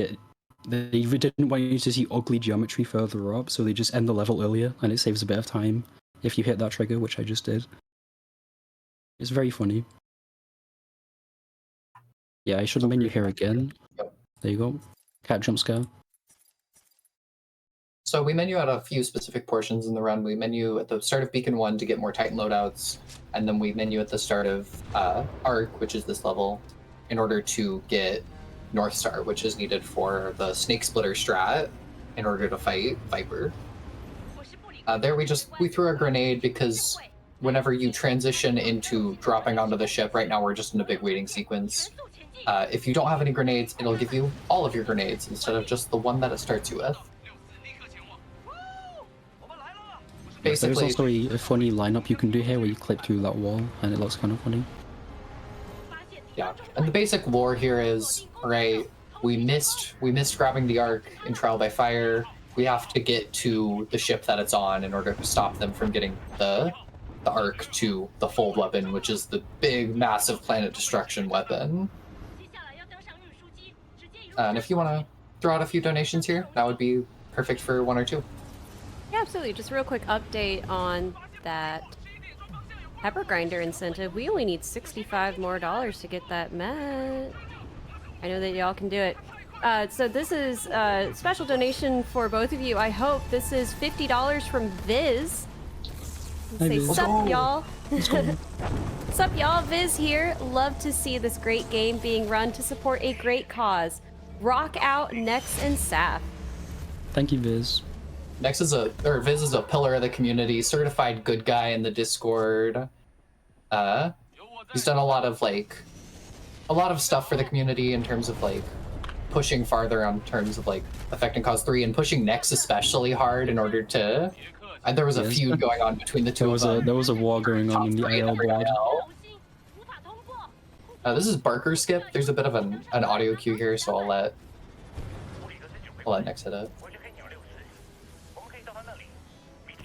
they didn't want you to see ugly geometry further up, so they just end the level earlier, and it saves a bit of time if you hit that trigger, which I just did. It's very funny. Yeah, I should have menu here again. Yep. There you go. Cat jump scare. So we menu out a few specific portions in the run. We menu at the start of Beacon 1 to get more Titan loadouts, and then we menu at the start of Arc, which is this level, in order to get North Star, which is needed for the Snake Splitter strat in order to fight Viper. There we threw a grenade because whenever you transition into dropping onto the ship, right now we're just in a big waiting sequence. If you don't have any grenades, it'll give you all of your grenades instead of just the one that it starts you with. Basically, there's also a funny lineup you can do here where you clip through that wall and it looks kind of funny. Yeah, and the basic lore here is, right, we missed grabbing the Ark in Trial by Fire. We have to get to the ship that it's on in order to stop them from getting the Ark to the Fold weapon, which is the big, massive planet destruction weapon. And if you want to throw out a few donations here, that would be perfect for 1 or 2. Yeah, absolutely. Just a real quick update on that pepper grinder incentive. We only need $65 more to get that met. I know that y'all can do it. So this is a special donation for both of you. I hope this is $50 from Viz. Say sup, y'all. Sup, y'all. Viz here. Love to see this great game being run to support a great cause. Rock out, Nex and Saf. Thank you, Viz. Viz is a pillar of the community, certified good guy in the Discord. He's done a lot of stuff for the community in terms of like pushing farther on terms of like affecting Cause 3 and pushing Nex especially hard in order to. There was a feud going on between the two of them. There was a war going on in the IL board. This is Barker Skip. There's a bit of an audio cue here, so I'll let Nex hit it.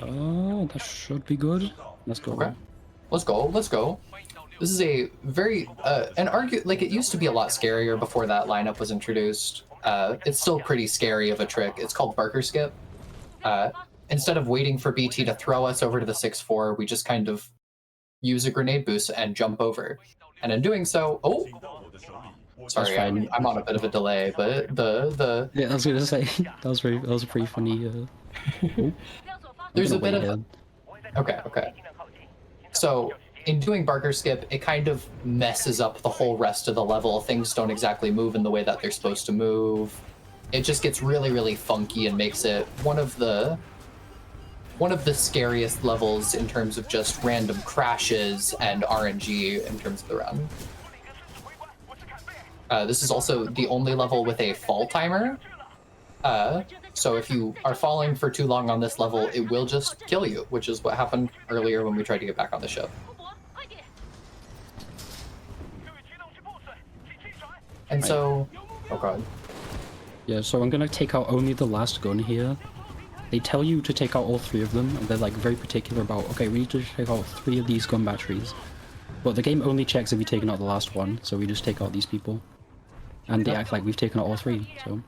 Oh, that should be good. Let's go. Okay. Let's go. This is a very it used to be a lot scarier before that lineup was introduced. It's still pretty scary of a trick. It's called Barker Skip. Instead of waiting for BT to throw us over to the 6-4, we just kind of use a grenade boost and jump over. And in doing so, sorry, I'm on a bit of a delay, but yeah, I was gonna say that was a pretty funny. There's a bit of okay. So in doing Barker Skip, it kind of messes up the whole rest of the level. Things don't exactly move in the way that they're supposed to move. It just gets really, really funky and makes it one of the scariest levels in terms of just random crashes and RNG in terms of the run. This is also the only level with a fall timer. So if you are falling for too long on this level, it will just kill you, which is what happened earlier when we tried to get back on the ship. And so, oh god. Yeah, so I'm gonna take out only the last gun here. They tell you to take out all 3 of them, and they're like very particular about, okay, we need to take out 3 of these gun batteries. But the game only checks if you've taken out the last one, so we just take out these people. And they act like we've taken out all 3, so...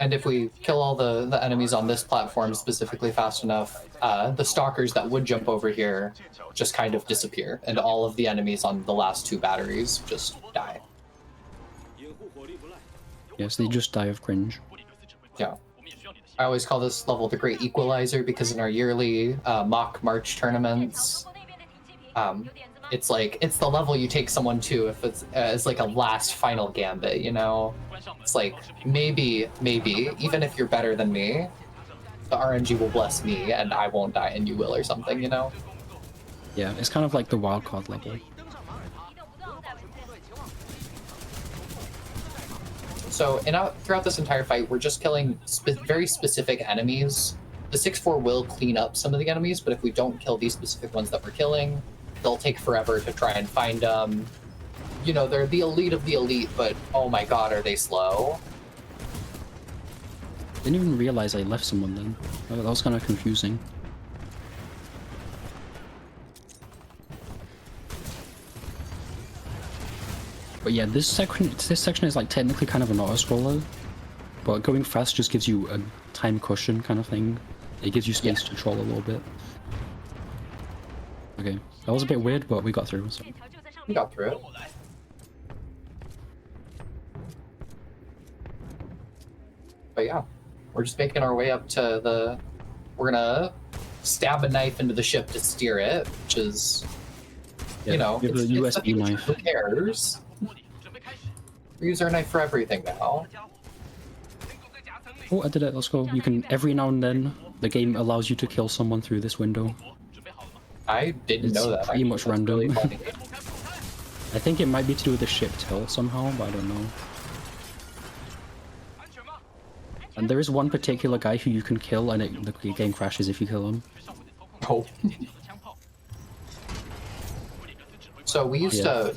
And if we kill all the enemies on this platform specifically fast enough, the stalkers that would jump over here just kind of disappear, and all of the enemies on the last 2 batteries just die. Yes, they just die of cringe. Yeah. I always call this level the Great Equalizer because in our yearly mock March tournaments, it's the level you take someone to if it's as like a last final gambit, you know? It's like, maybe, even if you're better than me, the RNG will bless me and I won't die and you will or something, you know? Yeah, it's kind of like the wildcard level. So throughout this entire fight, we're just killing very specific enemies. The 6-4 will clean up some of the enemies, but if we don't kill these specific ones that we're killing, they'll take forever to try and find them. You know, they're the elite of the elite, but oh my god, are they slow? Didn't even realize I left someone then. That was kind of confusing. But yeah, this section is like technically kind of an auto-scroller, but going fast just gives you a time cushion kind of thing. It gives you space to troll a little bit. Okay, that was a bit weird, but we got through. So. We got through it. But yeah, we're just making our way up to the. We're gonna stab a knife into the ship to steer it, which is, you know, we have a it's the USB future. knife. Who cares? We use our knife for everything now. Oh, I did it. Let's go. You can every now and then the game allows you to kill someone through this window. I didn't It's know that. pretty much That's random. really funny. I think it might be to do with the ship tilt somehow, but I don't know. And there is one particular guy who you can kill, and the game crashes if you kill him. Oh. So we used to,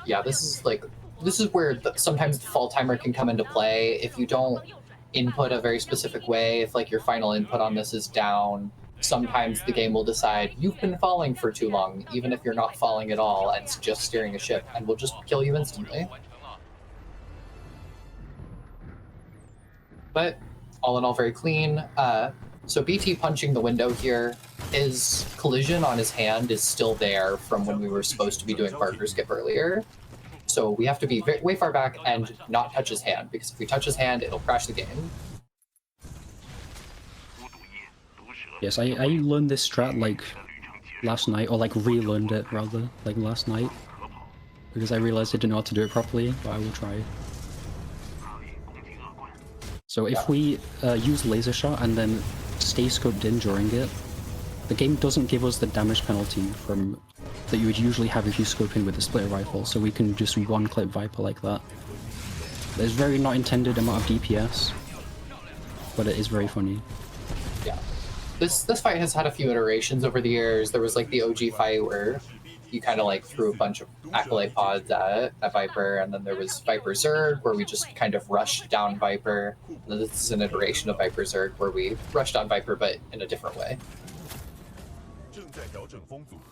yeah. This is where sometimes the fall timer can come into play if you don't input a very specific way. If like your final input on this is down, sometimes the game will decide you've been falling for too long, even if you're not falling at all, and it's just steering a ship, and will just kill you instantly. But all in all, very clean. So BT punching the window here, his collision on his hand is still there from when we were supposed to be doing partner skip earlier. So we have to be way far back and not touch his hand, because if we touch his hand, it'll crash the game. Yes, I learned this strat like last night, or like relearned it rather, like last night. Because I realized I didn't know how to do it properly, but I will try. So if we use laser shot and then stay scoped in during it, the game doesn't give us the damage penalty from that you would usually have if you scope in with a splitter rifle, so we can just one-clip Viper like that. There's very not intended amount of DPS, but it is very funny. Yeah. This fight has had a few iterations over the years. There was like the OG fight where you kind of like threw a bunch of Acolyte pods at Viper, and then there was Viper Zerg where we just kind of rushed down Viper. And this is an iteration of Viper Zerg where we rushed on Viper but in a different way.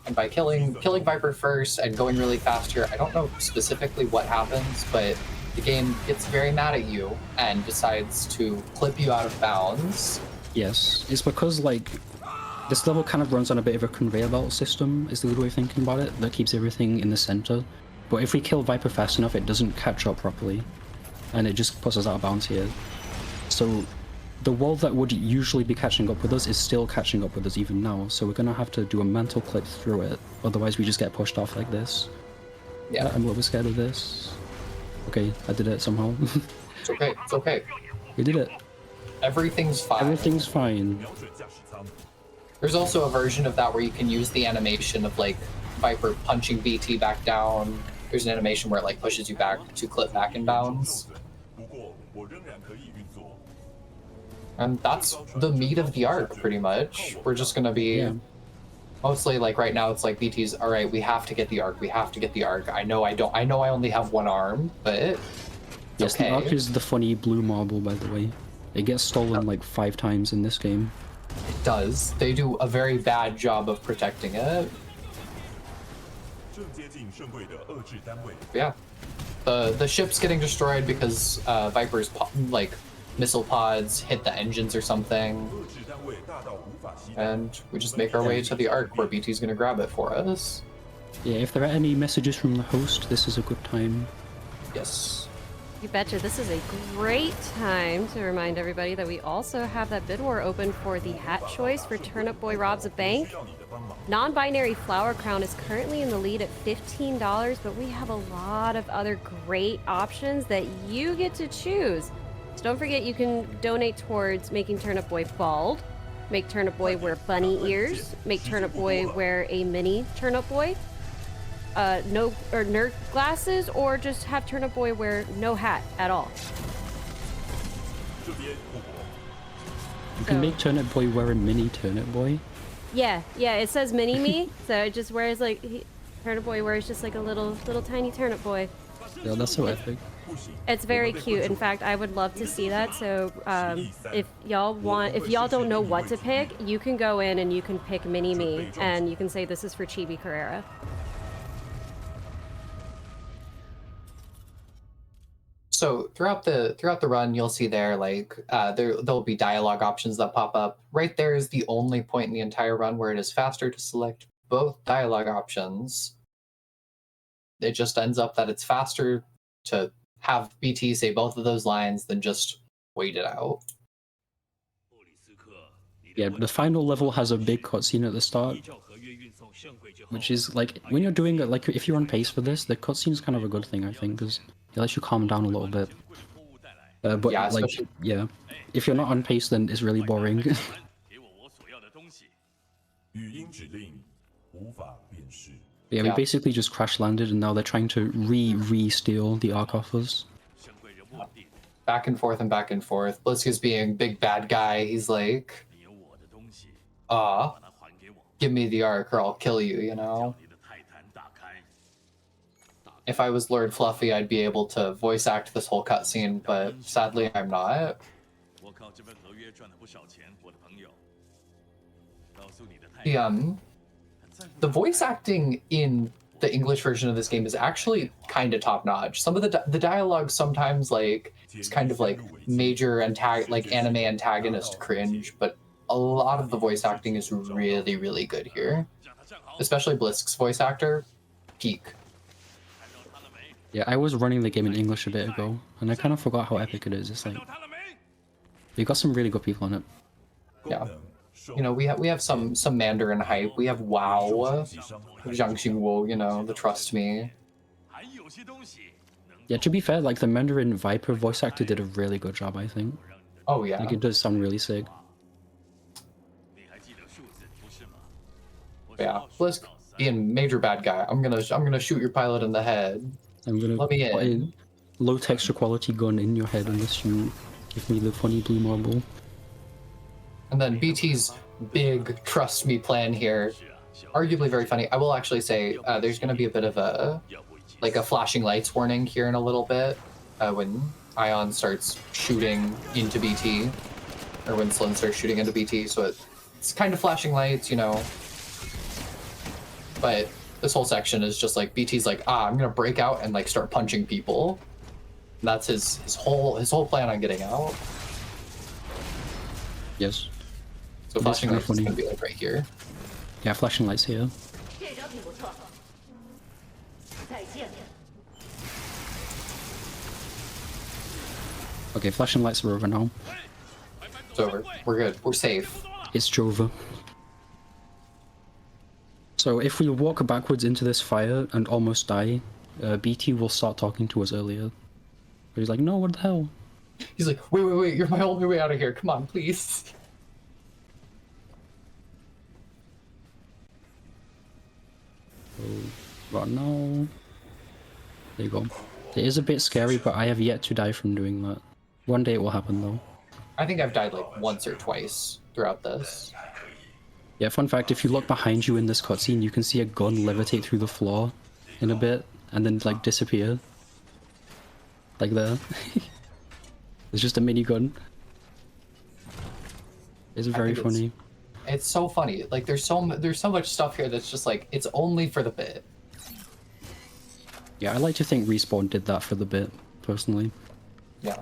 And by killing Viper first and going really fast here, I don't know specifically what happens, but the game gets very mad at you and decides to clip you out of bounds. Yes, it's because like this level kind of runs on a bit of a conveyor belt system, is the good way of thinking about it, that keeps everything in the center. But if we kill Viper fast enough, it doesn't catch up properly, and it just puts us out of bounds here. So the wall that would usually be catching up with us is still catching up with us even now, so we're gonna have to do a mental clip through it, otherwise we just get pushed off like this. Yeah. I'm a little bit scared of this. Okay, I did it somehow. It's okay, it's okay. We did it. Everything's fine. Everything's fine. There's also a version of that where you can use the animation of like Viper punching BT back down. There's an animation where it like pushes you back to clip back in bounds. And that's the meat of the arc, pretty much. We're just gonna be mostly like right now. It's like BT's. All right, we have to get the arc. We have to get the arc. I know I only have one arm, but yes, okay. the arc is the funny blue marble, by the way. It gets stolen like 5 times in this game. It does. They do a very bad job of protecting it. Yeah. The ship's getting destroyed because Viper's like missile pods hit the engines or something. And we just make our way to the arc where BT's gonna grab it for us. Yeah, if there are any messages from the host, this is a good time. Yes. You betcha. This is a great time to remind everybody that we also have that bid war open for the hat choice for Turnip Boy Robs a Bank. Non-binary Flower Crown is currently in the lead at $15, but we have a lot of other great options that you get to choose. So don't forget, you can donate towards making Turnip Boy bald, make Turnip Boy wear bunny ears, make Turnip Boy wear a mini Turnip Boy, no or nerd glasses, or just have Turnip Boy wear no hat at all. You can make Turnip Boy wear a mini Turnip Boy. Yeah, it says mini me, so it just wears like Turnip Boy wears just like a little tiny Turnip Boy. Yeah, that's so epic. It's very cute. In fact, I would love to see that. So if y'all don't know what to pick, you can go in and you can pick mini me, and you can say this is for Chibi Carrera. So throughout the run, you'll see there like there'll be dialogue options that pop up. Right there is the only point in the entire run where it is faster to select both dialogue options. It just ends up that it's faster to have BT say both of those lines than just wait it out. Yeah, the final level has a big cutscene at the start, which is like when you're doing it, like if you're on pace for this, the cutscene is kind of a good thing, I think, because it lets you calm down a little bit. But Yeah, like, especially yeah, if you're not on pace, then it's really boring. 语音指令无法辨识。 Yeah, we Yeah. basically just crash landed, and now they're trying to re-steal the Ark off us. back and forth and back and forth. Blisk is being big bad guy. He's like, give me the Ark or I'll kill you, you know? If I was Lord Fluffy, I'd be able to voice act this whole cutscene, but sadly I'm not. The voice acting in the English version of this game is actually kind of top notch. Some of the dialogue sometimes like it's kind of like major anime antagonist cringe, but a lot of the voice acting is really, really good here. Especially Blisk's voice actor, peak. Yeah, I was running the game in English a bit ago, and I kind of forgot how epic it is. It's like we got some really good people in it. Yeah. You know, we have some Mandarin hype. We have WoW, Zhang Xingwu, you know, the Trust Me. Yeah, to be fair, like the Mandarin Viper voice actor did a really good job, I think. Oh yeah. Like it does sound really sick. Yeah, Blisk being major bad guy. I'm gonna shoot your pilot in the head. I'm gonna Let me put in. a low texture quality gun in your head unless you give me the funny blue marble. And then BT's big trust me plan here, arguably very funny. I will actually say there's going to be a bit of a flashing lights warning here in a little bit when Ion starts shooting into BT, or when Slyn starts shooting into BT. So it's kind of flashing lights, you know. But this whole section is just like BT's like, I'm gonna break out and like start punching people. And that's his whole plan on getting out. Yes. So It is flashing kinda lights is funny. gonna be like right here. Yeah, flashing lights here. Okay, flashing lights are over now. It's over. We're good. We're safe. It's Jova. So if we walk backwards into this fire and almost die, BT will start talking to us earlier. But he's like, no, what the hell? He's like, wait, you're my only way out of here. Come on, please. Right now. There you go. It is a bit scary, but I have yet to die from doing that. One day it will happen though. I think I've died like once or twice throughout this. Yeah, fun fact, if you look behind you in this cutscene, you can see a gun levitate through the floor in a bit, and then like disappear. Like there. It's just a minigun. It's very think funny. It's so funny. Like there's so much stuff here that's just like it's only for the bit. Yeah, I like to think Respawn did that for the bit, personally. Yeah.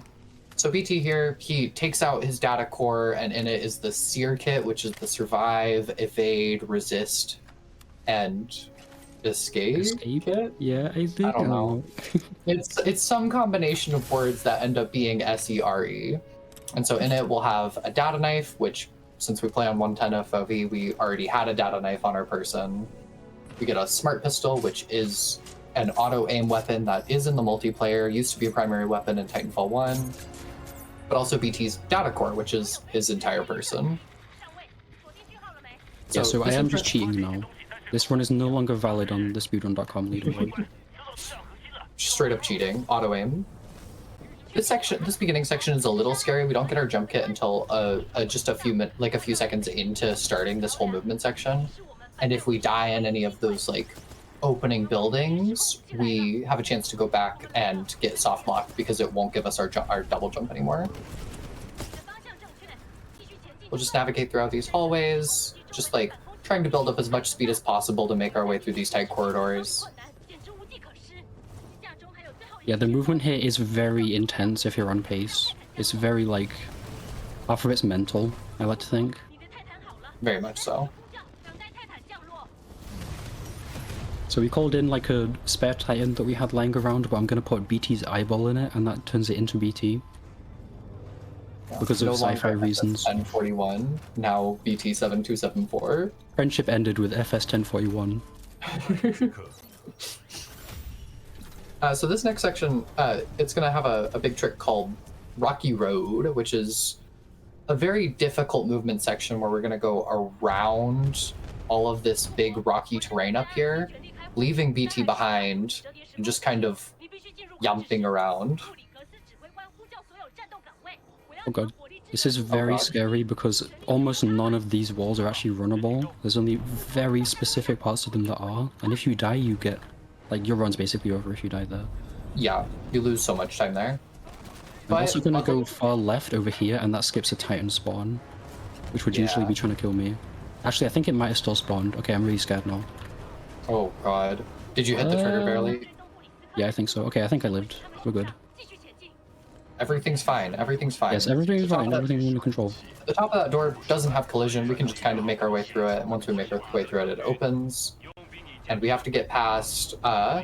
So BT here, he takes out his data core, and in it is the Seer kit, which is the survive, evade, resist, and escape kit. Yeah, I think. I don't know. It's some combination of words that end up being SERE. And so in it we'll have a data knife, which since we play on 110 FOV, we already had a data knife on our person. We get a smart pistol, which is an auto aim weapon that is in the multiplayer, used to be a primary weapon in Titanfall 1. But also BT's data core, which is his entire person. Yeah, so I this am is just the- cheating now. This run is no longer valid on the speedrun.com leaderboard. Straight up cheating, auto aim. This beginning section is a little scary. We don't get our jump kit until just a few seconds into starting this whole movement section. And if we die in any of those like opening buildings, we have a chance to go back and get soft locked because it won't give us our double jump anymore. We'll just navigate throughout these hallways, just like trying to build up as much speed as possible to make our way through these tight corridors. Yeah, the movement here is very intense if you're on pace. It's very like, half of it's mental, I like to think. Very much so. So we called in like a spare Titan that we had lying around, but I'm gonna put BT's eyeball in it, and that turns it into BT. because No of longer sci-fi reasons. FS1041, now BT7274. Friendship ended with FS1041. So this next section, it's going to have a big trick called Rocky Road, which is a very difficult movement section where we're going to go around all of this big rocky terrain up here, leaving BT behind and just kind of yumping around. Oh god. This is very scary because almost none of these walls are actually runnable. There's only very specific parts of them that are. And if you die, you get... like, your run's basically over if you die there. Yeah, you lose so much time there. I'm also gonna go far left over here, and that skips a Titan spawn, which would usually be trying to kill me. Actually, I think it might have still spawned. Okay, I'm really scared now. Oh god. Did you hit the trigger barely? Yeah, I think so. Okay, I think I lived. We're good. Everything's fine. Everything's fine. Yes, everything's fine. Everything's under control. The top of that door doesn't have collision. We can just kind of make our way through it. And once we make our way through it, it opens. And we have to get past a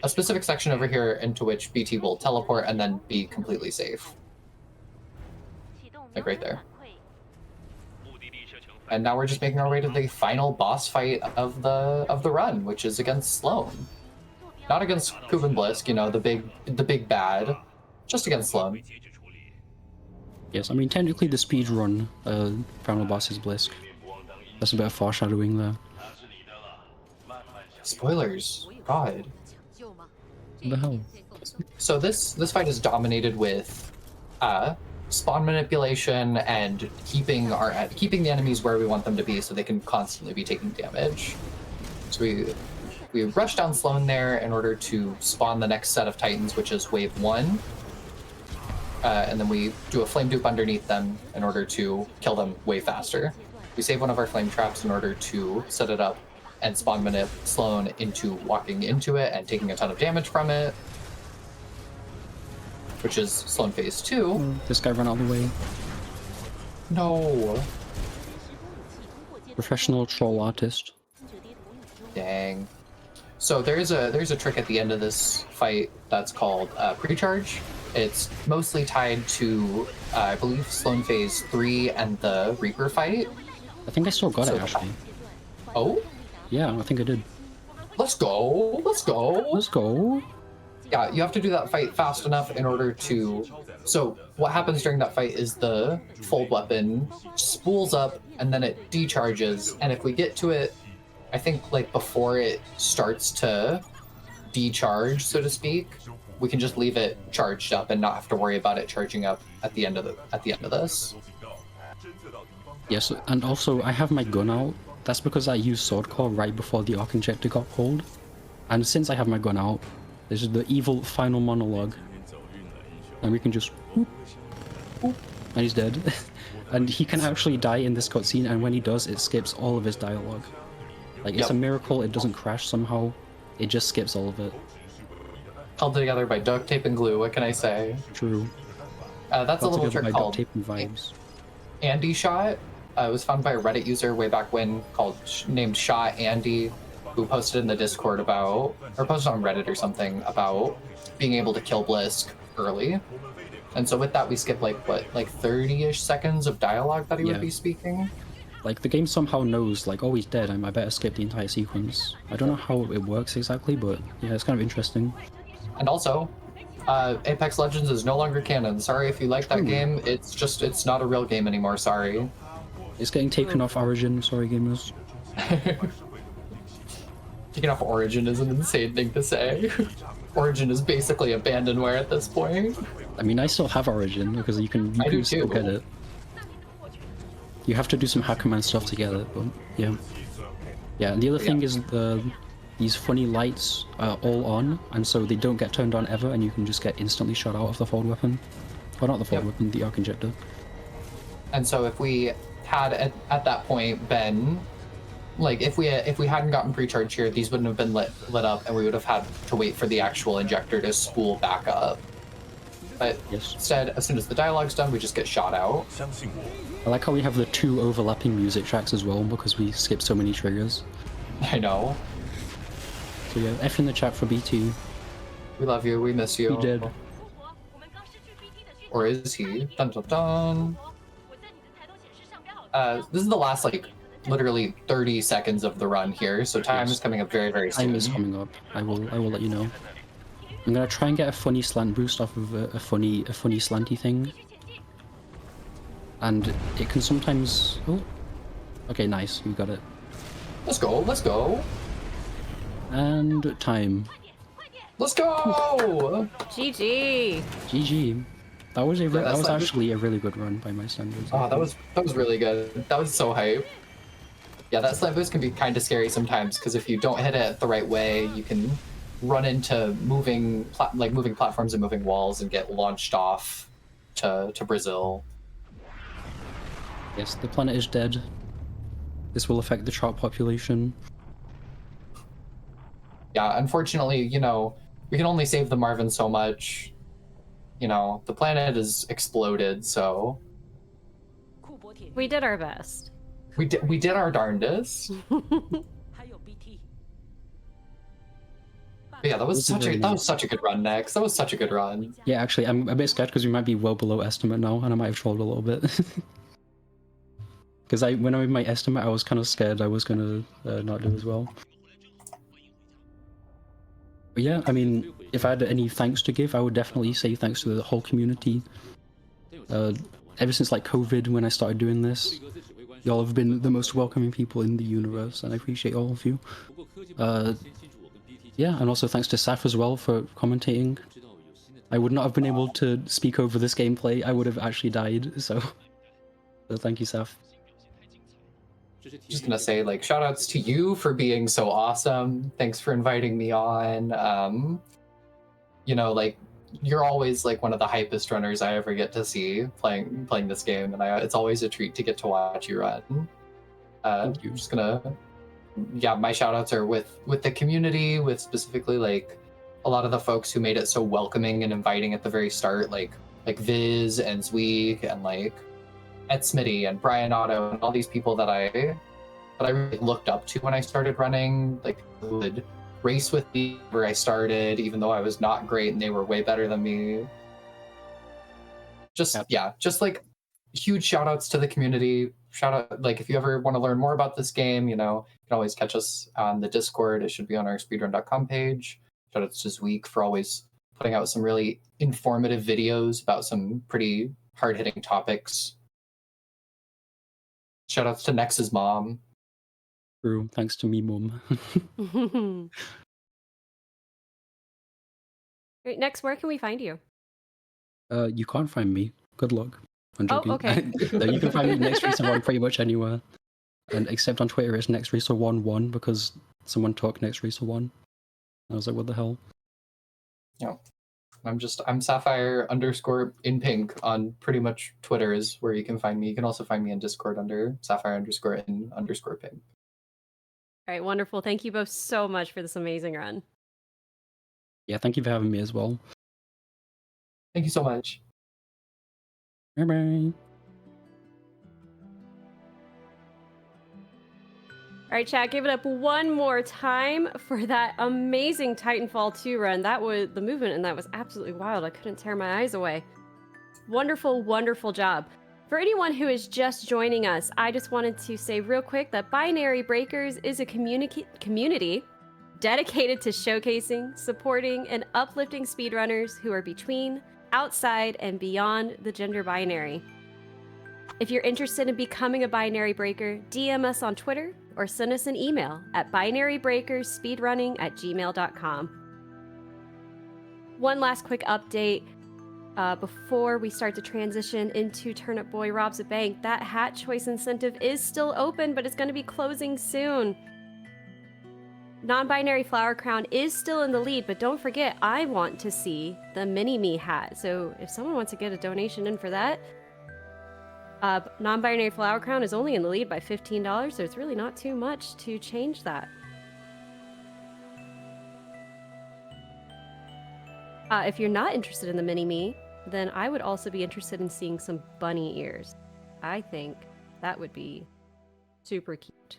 specific section over here into which BT will teleport and then be completely safe. Like right there. And now we're just making our way to the final boss fight of the run, which is against Sloan. Not against Kuben Blisk, you know, the big bad. Just against Sloan. Yes, I mean, technically the speedrun final boss is Blisk. That's a bit of foreshadowing there. Spoilers. God. What the hell? So this fight is dominated with spawn manipulation and keeping the enemies where we want them to be so they can constantly be taking damage. So we rush down Sloan there in order to spawn the next set of Titans, which is wave 1. And then we do a flame dupe underneath them in order to kill them way faster. We save one of our flame traps in order to set it up and spawn manip Sloan into walking into it and taking a ton of damage from it, which is Sloan phase 2. This guy ran out of the way. No. Professional troll artist. Dang. So there's a trick at the end of this fight that's called pre-charge. It's mostly tied to, I believe, Sloan phase 3 and the Reaper fight. I think I still got it, actually. Oh? Yeah, I think I did. Let's go! Let's go! Let's go! Yeah, you have to do that fight fast enough in order to... So what happens during that fight is the fold weapon spools up and then it decharges. And if we get to it, I think like before it starts to decharge, so to speak, we can just leave it charged up and not have to worry about it charging up at the end of this. Yes, and also I have my gun out. That's because I used Sword Core right before the arc injector got pulled. And since I have my gun out, this is the evil final monologue. And we can just whoop, whoop, and he's dead. And he can actually die in this cutscene, and when he does, it skips all of his dialogue. Like, it's a miracle it doesn't crash somehow. It just skips all of it. Held together by duct tape and glue, what can I say? True. That's a little trick by called duct tape and vibes. Andy Shot. It was found by a Reddit user way back when named Shot Andy, who posted in the Discord about, or posted on Reddit or something about being able to kill Blisk early. And so with that, we skip like 30-ish seconds of dialogue that he would be speaking. Like, the game somehow knows, like, oh, he's dead, I better skip the entire sequence. I don't know how it works exactly, but yeah, it's kind of interesting. And also, Apex Legends is no longer canon. Sorry if you like that game, it's not a real game anymore, sorry. It's getting taken off Origin, sorry gamers. Taking off Origin is an insane thing to say. Origin is basically abandonware at this point. I mean, I still have Origin, because you can still get it. You have to do some Hackerman stuff to get it, but yeah. Yeah, and the other thing is these funny lights are all on, and so they don't get turned on ever, and you can just get instantly shot out of the fold weapon. Well, not the fold weapon, the arc injector. And so if we had at that point been, like, if we hadn't gotten pre-charge here, these wouldn't have been lit up, and we would have had to wait for the actual injector to spool back up. But instead, as soon as the dialogue's done, we just get shot out. I like how we have the 2 overlapping music tracks as well, because we skip so many triggers. I know. So yeah, F in the chat for BT. We love you, we miss you. He did. Or is he? Dun dun dun. This is the last, like, literally 30 seconds of the run here, so time is coming up very, very soon. Time is coming up. I will let you know. I'm gonna try and get a funny slant boost off of a funny slanty thing. And it can sometimes... Oh. Okay, nice. You got it. Let's go, let's go. And time. Let's go! GG. GG. That was that's actually a really good run by my standards. Oh, that was really good. That was so hype. Yeah, that slant boost can be kind of scary sometimes because if you don't hit it the right way, you can run into moving platforms and moving walls and get launched off to Brazil. Yes, the planet is dead. This will affect the shark population. Yeah, unfortunately, you know, we can only save the Marvin so much. You know, the planet is exploded, so We did our best. we did our darndest. But yeah, that was such a good run, Nex. That was such a good run. Yeah, actually, I'm a bit scared because we might be well below estimate now, and I might have trolled a little bit. Because when I made my estimate, I was kind of scared I was gonna not do as well. But yeah, I mean, if I had any thanks to give, I would definitely say thanks to the whole community. Ever since like COVID, when I started doing this, y'all have been the most welcoming people in the universe, and I appreciate all of you. Yeah, and also thanks to Saf as well for commentating. I would not have been able to speak over this gameplay. I would have actually died, so thank you, Saf. Just gonna say, like, shout outs to you for being so awesome. Thanks for inviting me on. You know, like, you're always like one of the hypest runners I ever get to see playing this game, and it's always a treat to get to watch you run. Thank you. Just gonna, yeah, my shout outs are with the community, with specifically like a lot of the folks who made it so welcoming and inviting at the very start, like Viz and Zweek and like Ed Smitty and Brian Otto and all these people that I really looked up to when I started running, like who would race with me where I started, even though I was not great and they were way better than me. Just like huge shout outs to the community. Shout out, like, if you ever want to learn more about this game, you know, you can always catch us on the Discord. It should be on our speedrun.com page. Shout outs to Zweek for always putting out some really informative videos about some pretty hard-hitting topics. Shout outs to Nex's mom. True, thanks to me, Mum. Great. Next, where can we find you? You can't find me. Good luck. I'm joking. Oh, okay. No, you can find me Nextracer1 pretty much anywhere. And except on Twitter, it's Nextracer11 because someone took Nextracer1. I was like, what the hell? Yeah. I'm Sapphire _ in pink on pretty much Twitter is where you can find me. You can also find me in Discord under Sapphire _ in _ pink. All right, wonderful. Thank you both so much for this amazing run. Yeah, thank you for having me as well. Thank you so much. Bye-bye. All right, chat, give it up one more time for that amazing Titanfall 2 run. That was the movement, and that was absolutely wild. I couldn't tear my eyes away. Wonderful, wonderful job. For anyone who is just joining us, I just wanted to say real quick that Binary Breakers is a community dedicated to showcasing, supporting, and uplifting speedrunners who are between, outside, and beyond the gender binary. If you're interested in becoming a Binary Breaker, DM us on Twitter or send us an email at binarybreakerspeedrunning@gmail.com. One last quick update before we start to transition into Turnip Boy Robs a Bank. That hat choice incentive is still open, but it's going to be closing soon. Non-binary Flower Crown is still in the lead, but don't forget, I want to see the Mini-Me hat. So if someone wants to get a donation in for that, non-binary Flower Crown is only in the lead by $15, so it's really not too much to change that. If you're not interested in the Mini-Me, then I would also be interested in seeing some bunny ears. I think that would be super cute.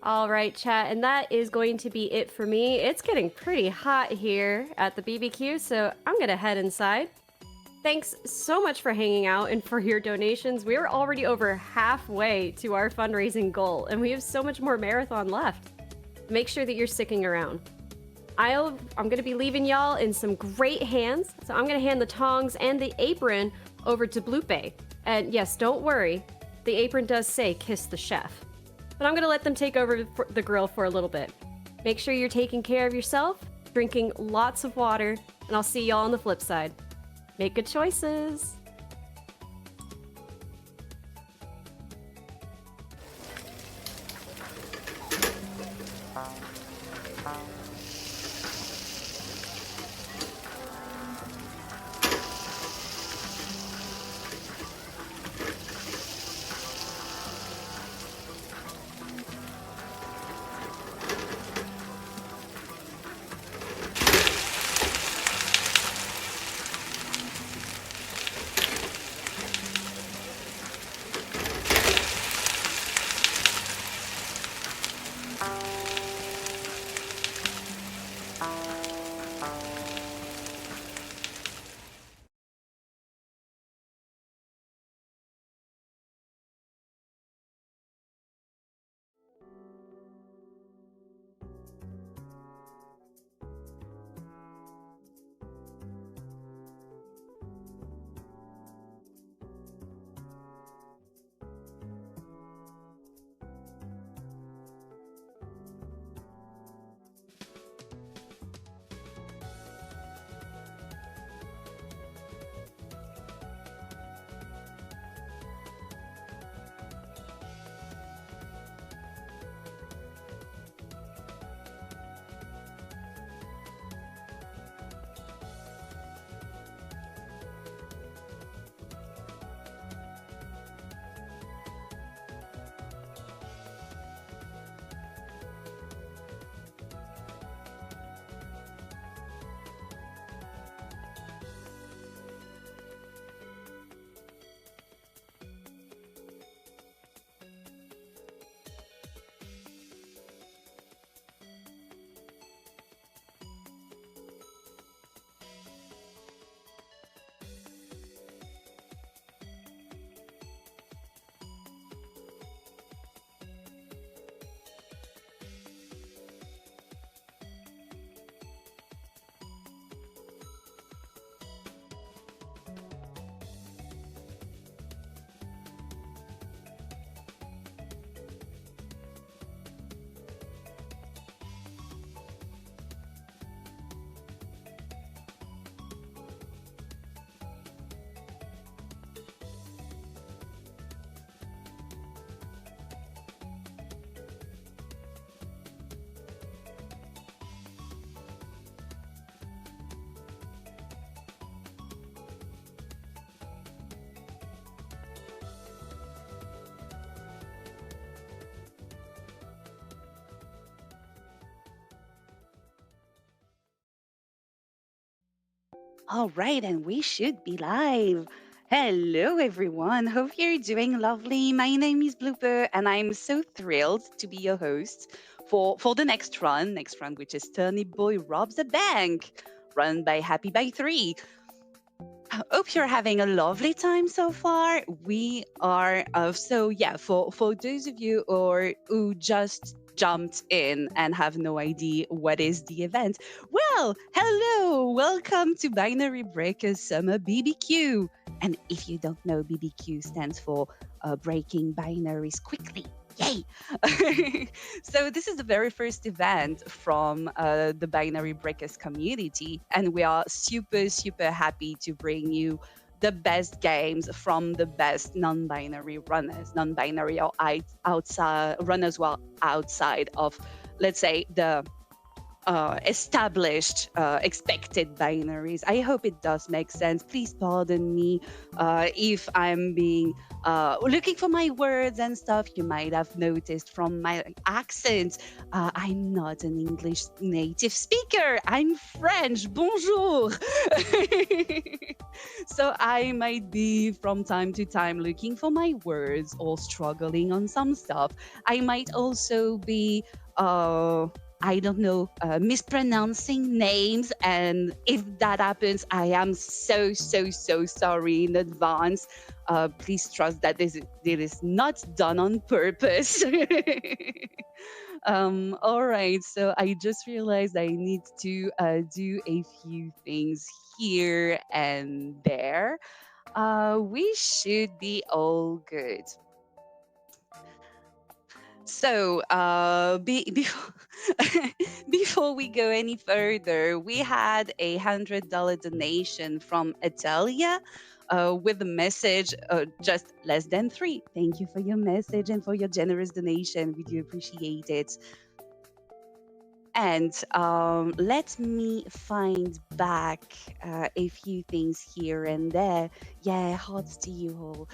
All right, chat, and that is going to be it for me. It's getting pretty hot here at the BBQ, so I'm gonna head inside. Thanks so much for hanging out and for your donations. We're already over halfway to our fundraising goal, and we have so much more marathon left. Make sure that you're sticking around. I'm gonna be leaving y'all in some great hands, so I'm gonna hand the tongs and the apron over to Blupe. And yes, don't worry, the apron does say kiss the chef. But I'm gonna let them take over the grill for a little bit. Make sure you're taking care of yourself, drinking lots of water, and I'll see y'all on the flip side. Make good choices. All right, and we should be live. Hello, everyone. Hope you're doing lovely. My name is Blooper, and I'm so thrilled to be your host for the next run, which is Turnip Boy Robs a Bank, run by Happy by 3. Hope you're having a lovely time so far. We are so yeah. For those of you who just jumped in and have no idea what is the event, well, hello, welcome to Binary Breakers Summer BBQ. And if you don't know, BBQ stands for Breaking Binaries Quickly. Yay! So this is the very first event from the Binary Breakers community, and we are super happy to bring you the best games from the best non-binary runners, non-binary or outside runners, well outside of, let's say, the established expected binaries. I hope it does make sense. Please pardon me if I'm being looking for my words and stuff. You might have noticed from my accent, I'm not an English native speaker. I'm French. Bonjour. So I might be from time to time looking for my words or struggling on some stuff. I might also be I don't know, mispronouncing names. And if that happens, I am so, so, so sorry in advance. Please trust that it is not done on purpose. All right, so I just realized I need to do a few things here and there. We should be all good. So, before before we go any further, we had $100 donation from Italia, with the message, just less than three. Thank you for your message and for your generous donation. We do appreciate it. And let me find back a few things here and there. Yeah, hearts to you all.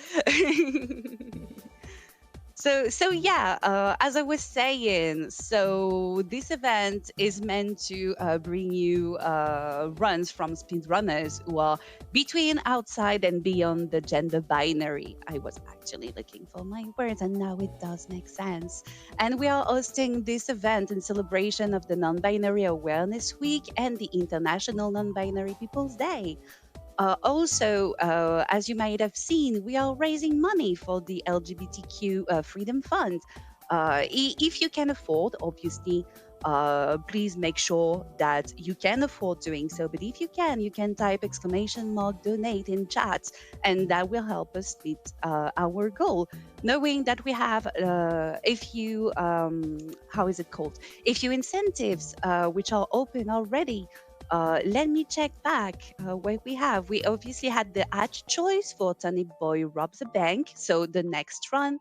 So yeah, as I was saying, so this event is meant to bring you runs from speedrunners who are between, outside, and beyond the gender binary. I was actually looking for my words, and now it does make sense. And we are hosting this event in celebration of the Non-Binary Awareness Week and the International Non-Binary People's Day. Also, as you might have seen, we are raising money for the LGBTQ Freedom Fund. If you can afford, obviously, please make sure that you can afford doing so. But if you can type !donate in chat, and that will help us meet our goal. Knowing that we have a few, how is it called? A few incentives which are open already. Let me check back what we have. We obviously had the ad choice for Tony Boy Robs a Bank. So the next run,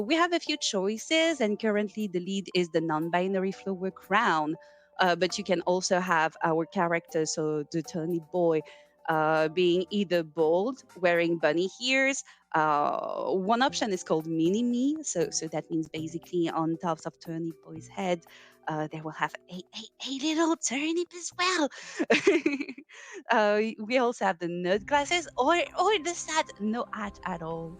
we have a few choices, and currently the lead is the non-binary flower crown. But you can also have our character, so the Tony Boy, being either bold, wearing bunny ears. One option is called mini me, so that means basically on top of Tony Boy's head, they will have a little turnip as well. We also have the nerd glasses, or the sad no hat at all.